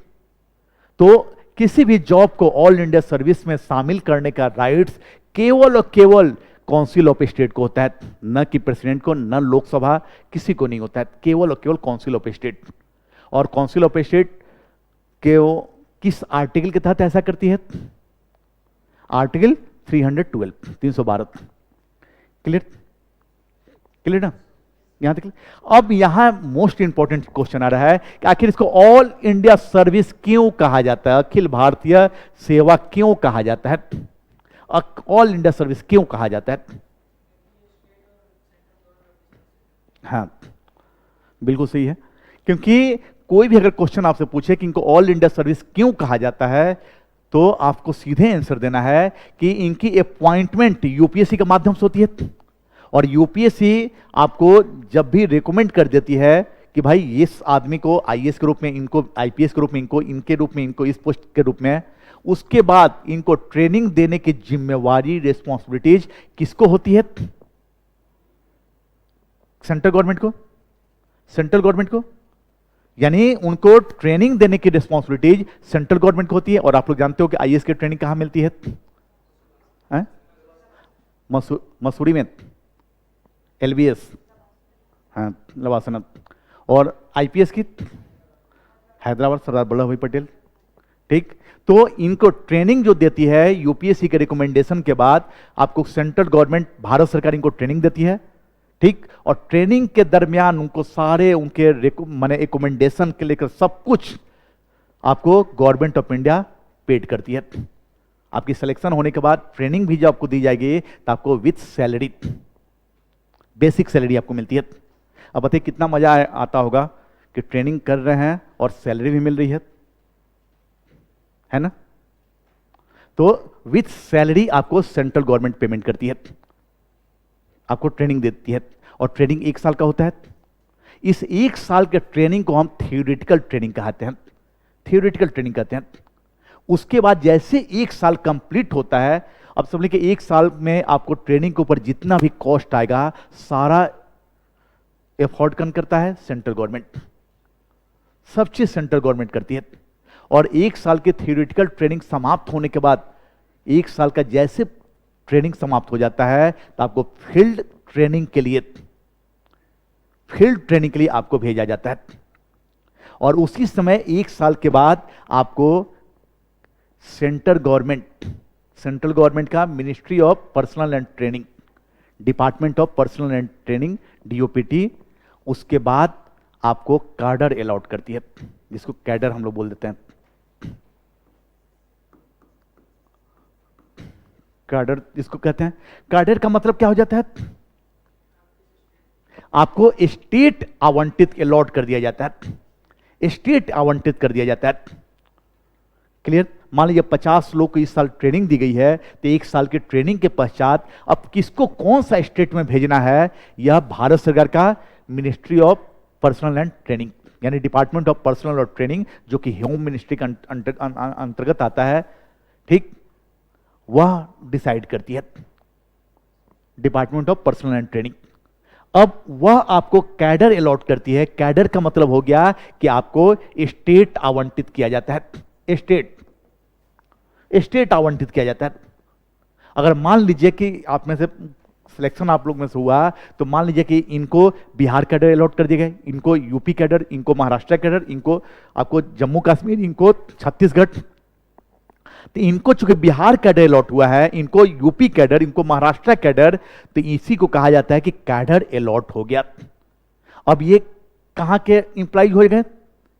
तो किसी भी जॉब को ऑल इंडिया सर्विस में शामिल करने का राइट्स केवल और केवल काउंसिल ऑफ स्टेट को होता है, न कि प्रेसिडेंट को, न लोकसभा, किसी को नहीं होता है, केवल और केवल काउंसिल ऑफ स्टेट। और काउंसिल ऑफ स्टेट के किस आर्टिकल के तहत ऐसा करती है? आर्टिकल 312, 312। क्लियर? क्लियर ना? यहां तक। अब यहां मोस्ट इंपॉर्टेंट क्वेश्चन आ रहा है कि आखिर इसको ऑल इंडिया सर्विस क्यों कहा जाता है, अखिल भारतीय सेवा क्यों कहा जाता है, ऑल इंडिया सर्विस क्यों कहा जाता है? हाँ, बिल्कुल सही है। क्योंकि कोई भी अगर क्वेश्चन आपसे पूछे कि इनको ऑल इंडिया सर्विस क्यों कहा जाता है, तो आपको सीधे आंसर देना है कि इनकी अपॉइंटमेंट यूपीएससी के माध्यम से होती है। और यूपीएससी आपको जब भी रिकमेंड कर देती है कि भाई इस आदमी को आईएएस के रूप में, इनको आईपीएस के रूप में, इनके रूप में, इनको इस पोस्ट के रूप में, उसके बाद इनको ट्रेनिंग देने की जिम्मेवारी, रिस्पॉन्सिबिलिटीज किसको होती है? सेंट्रल गवर्नमेंट को, सेंट्रल गवर्नमेंट को। यानी उनको ट्रेनिंग देने की रिस्पॉन्सिबिलिटीज सेंट्रल गवर्नमेंट को होती है। और आप लोग जानते हो कि आईएएस की ट्रेनिंग कहां मिलती है? मसूरी में, एलबीएस, हाँ, लवासना। और आईपीएस की हैदराबाद, सरदार वल्लभ भाई पटेल। ठीक। तो इनको ट्रेनिंग जो देती है यूपीएससी के रिकमेंडेशन के बाद, आपको सेंट्रल गवर्नमेंट, भारत सरकार इनको ट्रेनिंग देती है, ठीक। और ट्रेनिंग के दरमियान उनको सारे उनके माने रिकमेंडेशन के लेकर सब कुछ आपको गवर्नमेंट ऑफ इंडिया पेड करती है। आपकी सिलेक्शन होने के बाद ट्रेनिंग भी जो आपको दी जाएगी तो आपको विथ सैलरी, बेसिक सैलरी आपको मिलती है। अब बताइए कितना मजा आता होगा कि ट्रेनिंग कर रहे हैं और सैलरी भी मिल रही है ना। तो विथ सैलरी आपको सेंट्रल गवर्नमेंट पेमेंट करती है, आपको ट्रेनिंग देती है, और ट्रेनिंग 1 साल का होता है। इस 1 साल के ट्रेनिंग को हम थियोरेटिकल ट्रेनिंग कहते हैं, थियोरेटिकल ट्रेनिंग कहते हैं। उसके बाद जैसे 1 साल कंप्लीट होता है, अब समझ लीजिए कि 1 साल में आपको ट्रेनिंग के ऊपर जितना भी कॉस्ट आएगा सारा एफोर्ड कौन करता है? Central government. सब चीज सेंट्रल गवर्नमेंट करती है। और 1 साल की थियोरेटिकल ट्रेनिंग समाप्त होने के बाद, 1 साल का जैसे ट्रेनिंग समाप्त हो जाता है तो आपको फील्ड ट्रेनिंग के लिए आपको भेजा जाता है। और उसी समय 1 साल के बाद आपको सेंट्रल गवर्नमेंट का ministry of personal and training, department of personal and training, DOPT, उसके बाद आपको कैडर अलॉट करती है, जिसको कैडर हम लोग बोल देते हैं। कैडर जिसको कहते हैं, कैडर का मतलब क्या हो जाता है? आपको स्टेट आवंटित अलॉट कर दिया जाता है, स्टेट आवंटित कर दिया जाता है। क्लियर? मान लीजिए 50 लोग को इस साल ट्रेनिंग दी गई है, तो 1 साल की ट्रेनिंग के पश्चात अब किसको कौन सा स्टेट में भेजना है, यह भारत सरकार का ministry of personal and training, यानी डिपार्टमेंट ऑफ पर्सनल और ट्रेनिंग, जो कि होम मिनिस्ट्री के अंतर्गत आता है, ठीक, वह डिसाइड करती है, department of personal and training. अब वह आपको कैडर अलॉट करती है। कैडर का मतलब हो गया कि आपको स्टेट आवंटित किया जाता है, स्टेट आवंटित किया जाता है। अगर मान लीजिए कि आप में से सिलेक्शन आप लोग में से हुआ, तो मान लीजिए कि इनको बिहार कैडर अलॉट कर दिए गए, इनको यूपी कैडर, इनको महाराष्ट्र कैडर, इनको आपको जम्मू कश्मीर, इनको छत्तीसगढ़। तो इनको चूंकि बिहार कैडर अलॉट हुआ है, इनको यूपी कैडर, इनको महाराष्ट्र कैडर, तो इसी को कहा जाता है कि कैडर अलॉट हो गया। अब ये कहां के इंप्लॉय हो गए?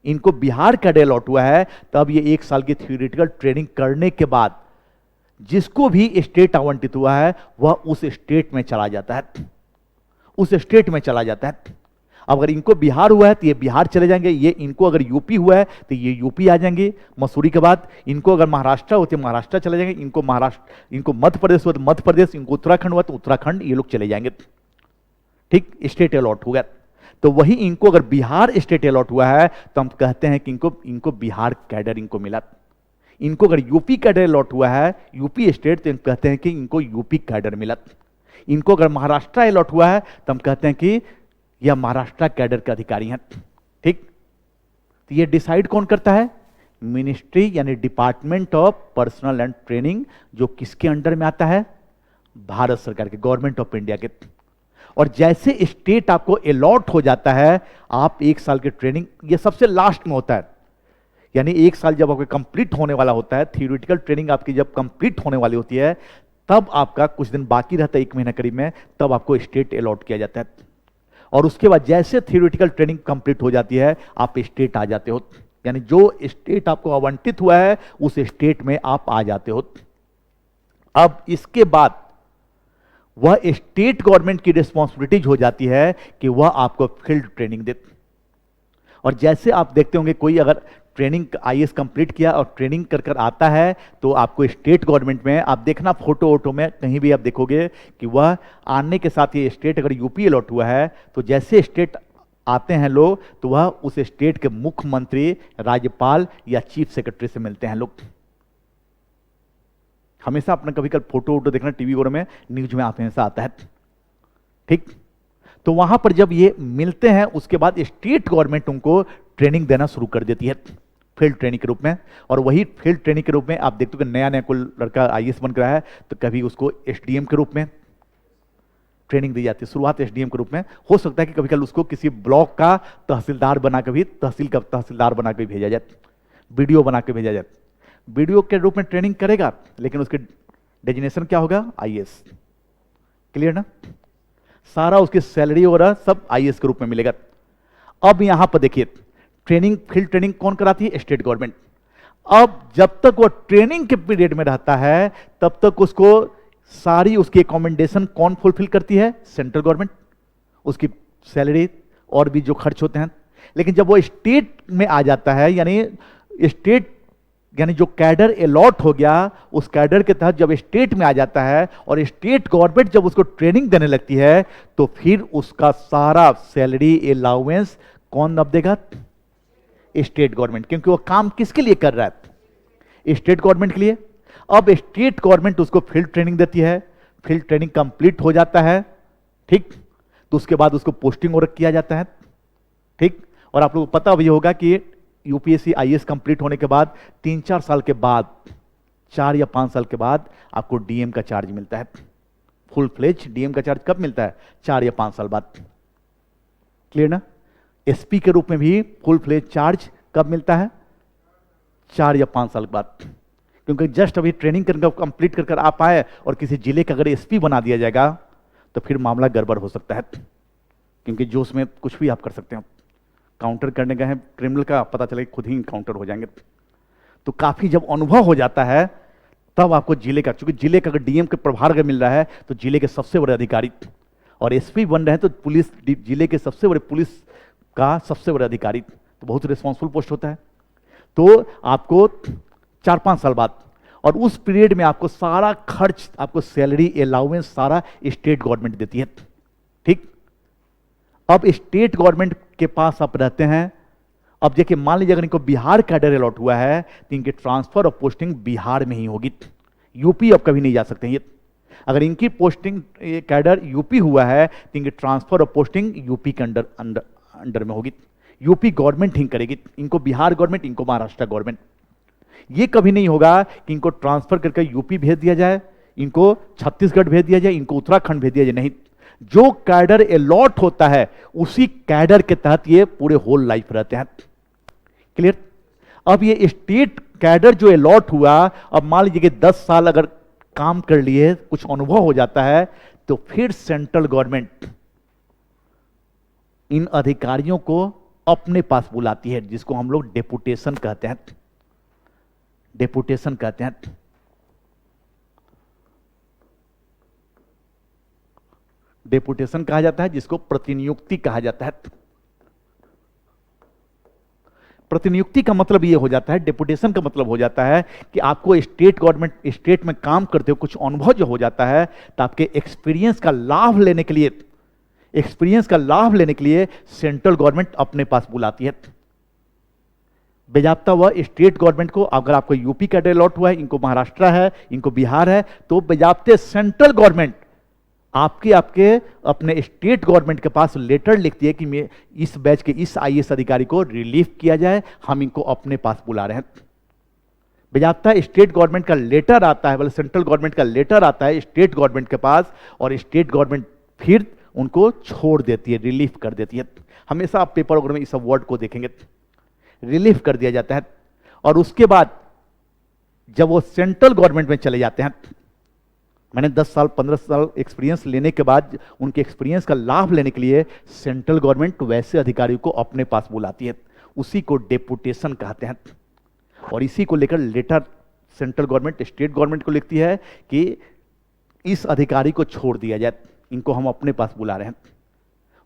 इनको बिहार कैडर अलॉट हुआ है, तब ये 1 साल की थियोरेटिकल ट्रेनिंग करने के बाद जिसको भी स्टेट आवंटित हुआ है वह उस स्टेट में चला जाता है, उस स्टेट में चला जाता है। अब अगर इनको बिहार हुआ है तो ये बिहार चले जाएंगे, ये इनको अगर यूपी हुआ है तो ये यूपी आ जाएंगे मसूरी के बाद। इनको अगर महाराष्ट्र होते महाराष्ट्र चले जाएंगे, इनको महाराष्ट्र, इनको मध्य प्रदेश हुआ तो मध्य प्रदेश, इनको उत्तराखंड हुआ तो उत्तराखंड, ये लोग चले जाएंगे। ठीक, स्टेट अलॉट हो गया। तो वही इनको अगर बिहार स्टेट अलॉट हुआ है तो हम कहते हैं कि इनको बिहार कैडर इनको मिला। इनको अगर यूपी कैडर अलॉट हुआ है, यूपी स्टेट, तो कहते हैं कि इनको यूपी कैडर मिला। इनको अगर महाराष्ट्र अलॉट हुआ है तो हम कहते हैं कि यह महाराष्ट्र कैडर के अधिकारी हैं। ठीक, तो ये डिसाइड कौन करता है? मिनिस्ट्री यानी department of personal and training, जो किसके अंडर में आता है? भारत सरकार के, गवर्नमेंट ऑफ इंडिया के। और जैसे स्टेट आपको अलॉट हो जाता है, आप 1 साल की ट्रेनिंग, ये सबसे लास्ट में होता है, यानी 1 साल जब आपका कंप्लीट होने वाला होता है, थियोरेटिकल ट्रेनिंग आपकी जब कंप्लीट होने वाली होती है, तब आपका कुछ दिन बाकी रहता है, 1 महीना करीब में, तब आपको स्टेट अलॉट किया जाता है। और उसके बाद जैसे थियोरेटिकल ट्रेनिंग कंप्लीट हो जाती है, आप स्टेट आ जाते हो, यानी जो स्टेट आपको आवंटित हुआ है उस स्टेट में आप आ जाते हो। अब इसके बाद वह स्टेट गवर्नमेंट की रिस्पॉन्सिबिलिटीज हो जाती है कि वह आपको फील्ड ट्रेनिंग दे। और जैसे आप देखते होंगे, कोई अगर ट्रेनिंग आईएएस कंप्लीट किया और ट्रेनिंग कर कर आता है, तो आपको स्टेट गवर्नमेंट में, आप देखना फोटो वोटो में कहीं भी आप देखोगे कि वह आने के साथ ये स्टेट अगर यूपी अलॉट हुआ है, तो जैसे स्टेट आते हैं लोग, तो वह उस स्टेट के मुख्यमंत्री, राज्यपाल या चीफ सेक्रेटरी से मिलते हैं लोग। हमेशा अपना कभी कल फोटो वोटो देखना टीवी वगैरह में, न्यूज में आप हमेशा आता है। ठीक, तो वहां पर जब ये मिलते हैं, उसके बाद स्टेट गवर्नमेंट उनको ट्रेनिंग देना शुरू कर देती है फील्ड ट्रेनिंग के रूप में। और वही फील्ड ट्रेनिंग के रूप में आप देखते हो कि नया नया कोई लड़का आईएएस बन रहा है, तो कभी उसको एसडीएम के रूप में ट्रेनिंग दी जाती है, शुरुआत एसडीएम के रूप में। हो सकता है कि कभी कल उसको किसी ब्लॉक का तहसीलदार बना के भी, तहसील का तहसीलदार बना के भेजा जाए, वीडियो बना के भेजा जाए। वीडियो के रूप में ट्रेनिंग करेगा, लेकिन उसके डेजिग्नेशन क्या होगा? आईएएस। क्लियर ना? सारा उसकी सैलरी वगैरह सब आईएएस के रूप में मिलेगा। अब यहां पर देखिए, ट्रेनिंग, फील्ड ट्रेनिंग कौन कराती है? State government. अब जब तक वो ट्रेनिंग के पीरियड में रहता है, तब तक उसको सारी उसकी अकोमोडेशन कौन फुलफिल करती है? Central government. उसकी सैलरी और भी जो खर्च होते हैं। लेकिन जब वो स्टेट में आ जाता है, यानी जो कैडर अलॉट हो गया, उस कैडर के तहत जब स्टेट में आ जाता है और स्टेट गवर्नमेंट जब उसको ट्रेनिंग देने लगती है, तो फिर उसका सारा सैलरी अलाउंस कौन अब देगा? State government. क्योंकि वो काम किसके लिए कर रहा है? स्टेट गवर्नमेंट के लिए। अब स्टेट गवर्नमेंट उसको फील्ड ट्रेनिंग देती है, फील्ड ट्रेनिंग कंप्लीट हो जाता है, ठीक, तो उसके बाद उसको पोस्टिंग और किया जाता है, ठीक। और आप लोगों को पता भी होगा कि यूपीएससी आईएएस कंप्लीट होने के बाद 3-4 साल के बाद, 4 या 5 साल के बाद आपको डीएम का चार्ज मिलता है। फुल फ्लेज डीएम का चार्ज कब मिलता है? 4 या 5 साल बाद। क्लियर ना? एसपी के रूप में भी फुल फ्लेज चार्ज कब मिलता है? 4 या 5 साल बाद। क्योंकि जस्ट अभी ट्रेनिंग करके कंप्लीट कर आप आए और किसी जिले का अगर एसपी बना दिया जाएगा, तो फिर मामला गड़बड़ हो सकता है। क्योंकि जोश में कुछ भी आप कर सकते हैं। काउंटर करने गए हैं क्रिमिनल का, पता चले खुद ही काउंटर हो जाएंगे। तो काफी जब अनुभव हो जाता है, तब आपको जिले का, चूंकि जिले का अगर डीएम के प्रभार अगर मिल रहा है, तो जिले के सबसे बड़े अधिकारी, और एसपी बन रहे हैं तो पुलिस, जिले के सबसे बड़े पुलिस का सबसे बड़े अधिकारी, तो बहुत रिस्पॉन्सिबल पोस्ट होता है। तो आपको 4-5 साल बाद, और उस पीरियड में आपको सारा खर्च, आपको सैलरी अलाउंस सारा स्टेट गवर्नमेंट देती है, ठीक। अब स्टेट गवर्नमेंट के पास आप रहते हैं। अब देखिए, मान लीजिए अगर इनको बिहार कैडर अलॉट हुआ है, तो इनकी ट्रांसफर और पोस्टिंग बिहार में ही होगी। यूपी अब कभी नहीं जा सकते ये। अगर इनकी पोस्टिंग कैडर यूपी हुआ है, तो इनकी ट्रांसफर और पोस्टिंग यूपी के अंडर में होगी। यूपी गवर्नमेंट ही करेगी, इनको बिहार गवर्नमेंट, इनको महाराष्ट्र गवर्नमेंट। ये कभी नहीं होगा कि इनको ट्रांसफर करके यूपी भेज दिया जाए, इनको छत्तीसगढ़ भेज दिया जाए, इनको उत्तराखंड भेज दिया जाए। नहीं, जो कैडर अलॉट होता है, उसी कैडर के तहत ये पूरे होल लाइफ रहते हैं। क्लियर? अब ये स्टेट कैडर जो अलॉट हुआ, अब मान लीजिए कि 10 साल अगर काम कर लिए, कुछ अनुभव हो जाता है, तो फिर सेंट्रल गवर्नमेंट इन अधिकारियों को अपने पास बुलाती है, जिसको हम लोग डेपुटेशन कहते हैं। डेपुटेशन कहते हैं। डेपुटेशन कहा जाता है, जिसको प्रतिनियुक्ति कहा जाता है। प्रतिनियुक्ति का मतलब यह हो जाता है, डेपुटेशन का मतलब हो जाता है कि आपको स्टेट गवर्नमेंट, स्टेट में काम करते हो कुछ अनुभव जो हो जाता है, तो आपके एक्सपीरियंस का लाभ लेने के लिए, सेंट्रल गवर्नमेंट अपने पास बुलाती है। बेजाबता वह स्टेट गवर्नमेंट को, अगर आपको यूपी का अलॉट हुआ है, इनको महाराष्ट्र है, इनको बिहार है, तो बेजाबते सेंट्रल गवर्नमेंट आपके अपने स्टेट गवर्नमेंट के पास लेटर लिखती है कि मैं इस बैच के इस आईएएस अधिकारी को रिलीव किया जाए, हम इनको अपने पास बुला रहे हैं। बेजाबता स्टेट गवर्नमेंट का लेटर आता है, मतलब सेंट्रल गवर्नमेंट का लेटर आता है स्टेट गवर्नमेंट के पास, और स्टेट गवर्नमेंट फिर उनको छोड़ देती है, रिलीव कर देती है। हमेशा आप पेपर वगैरह में इस वर्ड को देखेंगे, रिलीव कर दिया जाता है। और उसके बाद जब वो सेंट्रल गवर्नमेंट में चले जाते हैं, मैंने 10 साल 15 साल एक्सपीरियंस लेने के बाद उनके एक्सपीरियंस का लाभ लेने के लिए सेंट्रल गवर्नमेंट वैसे अधिकारियों को अपने पास बुलाती है, उसी को डेपुटेशन कहते हैं। और इसी को लेकर letter central government state government को लिखती है कि इस अधिकारी को छोड़ दिया जाए, इनको हम अपने पास बुला रहे हैं।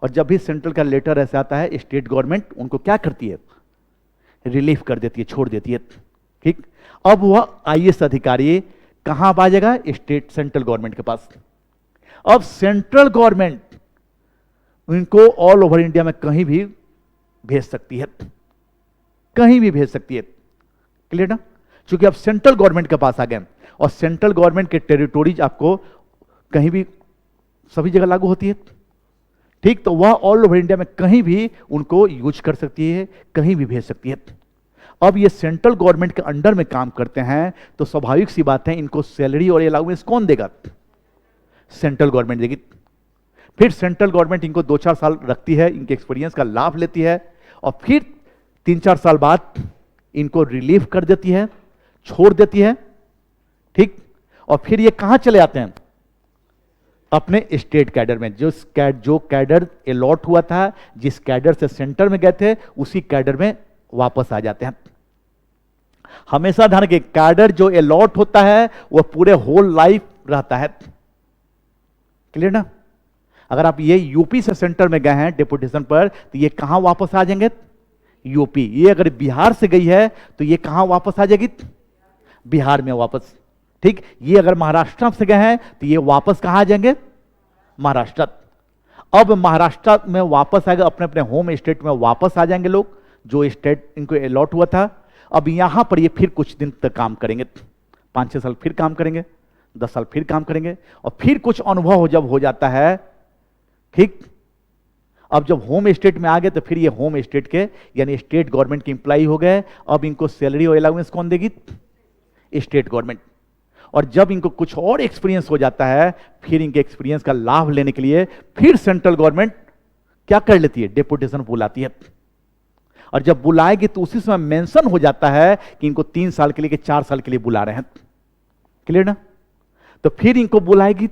और जब भी सेंट्रल का लेटर ऐसा आता है, स्टेट गवर्नमेंट उनको क्या करती है? रिलीफ कर देती है, छोड़ देती है, ठीक। अब वह आईएएस अधिकारी कहां आ जाएगा? स्टेट सेंट्रल गवर्नमेंट के पास। अब सेंट्रल गवर्नमेंट इनको ऑल ओवर इंडिया में कहीं भी भेज सकती है, कहीं भी भेज सकती है। क्लियर ना? क्योंकि अब सेंट्रल गवर्नमेंट के पास आ गए, और सेंट्रल गवर्नमेंट के टेरिटोरीज आपको कहीं भी, सभी जगह लागू होती है, ठीक। तो वह ऑल ओवर इंडिया में कहीं भी उनको यूज कर सकती है, कहीं भी भेज सकती है। अब ये सेंट्रल गवर्नमेंट के अंडर में काम करते हैं, तो स्वाभाविक सी बात है, इनको सैलरी और अलाउंस कौन देगा? सेंट्रल गवर्नमेंट देगी। फिर सेंट्रल गवर्नमेंट इनको 2-4 साल रखती है, इनके एक्सपीरियंस का लाभ लेती है, और फिर 3-4 साल बाद इनको रिलीव कर देती है। छोड़ देती है, ठीक। और फिर ये कहां चले आते हैं? अपने स्टेट कैडर में। जो कैडर अलॉट हुआ था, जिस कैडर से सेंटर में गए थे, उसी कैडर में वापस आ जाते हैं। हमेशा ध्यान रखिए, कैडर जो अलॉट होता है वह पूरे होल लाइफ रहता है। क्लियर ना? अगर आप ये यूपी से सेंटर में गए हैं डेपुटेशन पर, तो ये कहां वापस आ जाएंगे? यूपी। ये अगर बिहार से गई है तो ये कहां वापस आ जाएगी? बिहार में वापस, ठीक। ये अगर महाराष्ट्र से गए हैं तो ये वापस कहां आ जाएंगे? महाराष्ट्र। अब महाराष्ट्र में वापस आएगा, अपने अपने होम स्टेट में वापस आ जाएंगे लोग, जो स्टेट इनको अलॉट हुआ था। अब यहां पर ये फिर कुछ दिन तक काम करेंगे, 5-6 साल फिर काम करेंगे, 10 साल फिर काम करेंगे, और फिर कुछ अनुभव जब हो जाता है, ठीक। अब जब होम स्टेट में आ गए तो फिर ये होम स्टेट के यानी स्टेट गवर्नमेंट के एम्प्लॉय हो गए। अब इनको सैलरी और अलाउंस कौन देगी? State government. और जब इनको कुछ और एक्सपीरियंस हो जाता है, फिर इनके एक्सपीरियंस का लाभ लेने के लिए फिर सेंट्रल गवर्नमेंट क्या कर लेती है? डेपुटेशन बुलाती है। और जब बुलाएगी तो उसी समय मेंशन हो जाता है कि इनको 3 साल के लिए कि 4 साल के लिए बुला रहे हैं। क्लियर ना? तो फिर इनको बुलाएगी,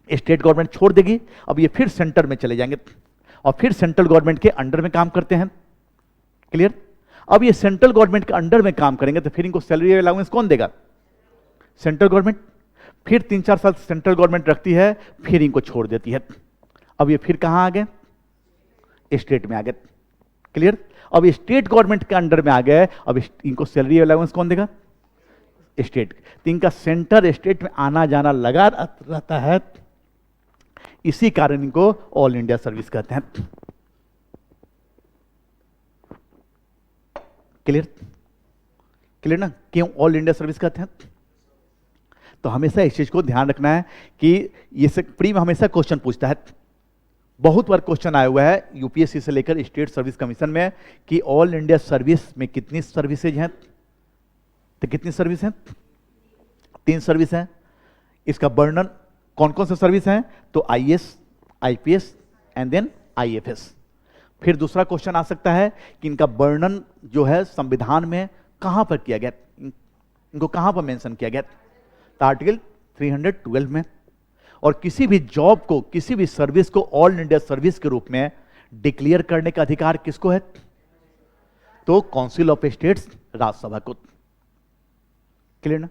स्टेट गवर्नमेंट छोड़ देगी, अब ये फिर सेंटर में चले जाएंगे और फिर सेंट्रल गवर्नमेंट के अंडर में काम करते हैं। क्लियर? अब ये सेंट्रल गवर्नमेंट के अंडर में काम करेंगे तो फिर इनको सैलरी अलाउंस कौन देगा? Central government. फिर 3-4 साल सेंट्रल गवर्नमेंट रखती है, फिर इनको छोड़ देती है। अब ये फिर कहां आ गए? स्टेट में आ गए। क्लियर? अब स्टेट गवर्नमेंट के अंडर में आ गए, अब इनको सैलरी अलाउंस कौन देगा? स्टेट। तो इनका सेंटर स्टेट में आना जाना लगा रहता है, इसी कारण इनको ऑल इंडिया सर्विस कहते हैं। क्लियर? क्लियर ना? क्यों ऑल इंडिया सर्विस कहते हैं? तो हमेशा इस चीज को ध्यान रखना है कि ये से प्री में हमेशा क्वेश्चन पूछता है, बहुत बार क्वेश्चन आया हुआ है यूपीएससी से लेकर स्टेट सर्विस कमीशन में कि ऑल इंडिया सर्विस में कितनी सर्विसेज हैं? तो कितनी सर्विस हैं? 3 सर्विस हैं। इसका वर्णन कौन कौन से सर्विस हैं? तो IAS, IPS and then IFS. फिर दूसरा क्वेश्चन आ सकता है कि इनका वर्णन जो है संविधान में कहां पर किया गया, इनको कहां पर मेंशन किया गया? तो आर्टिकल 312 में। और किसी भी जॉब को, किसी भी सर्विस को ऑल इंडिया सर्विस के रूप में डिक्लेयर करने का अधिकार किसको है? तो काउंसिल ऑफ स्टेट्स, राज्यसभा को। क्लियर ना?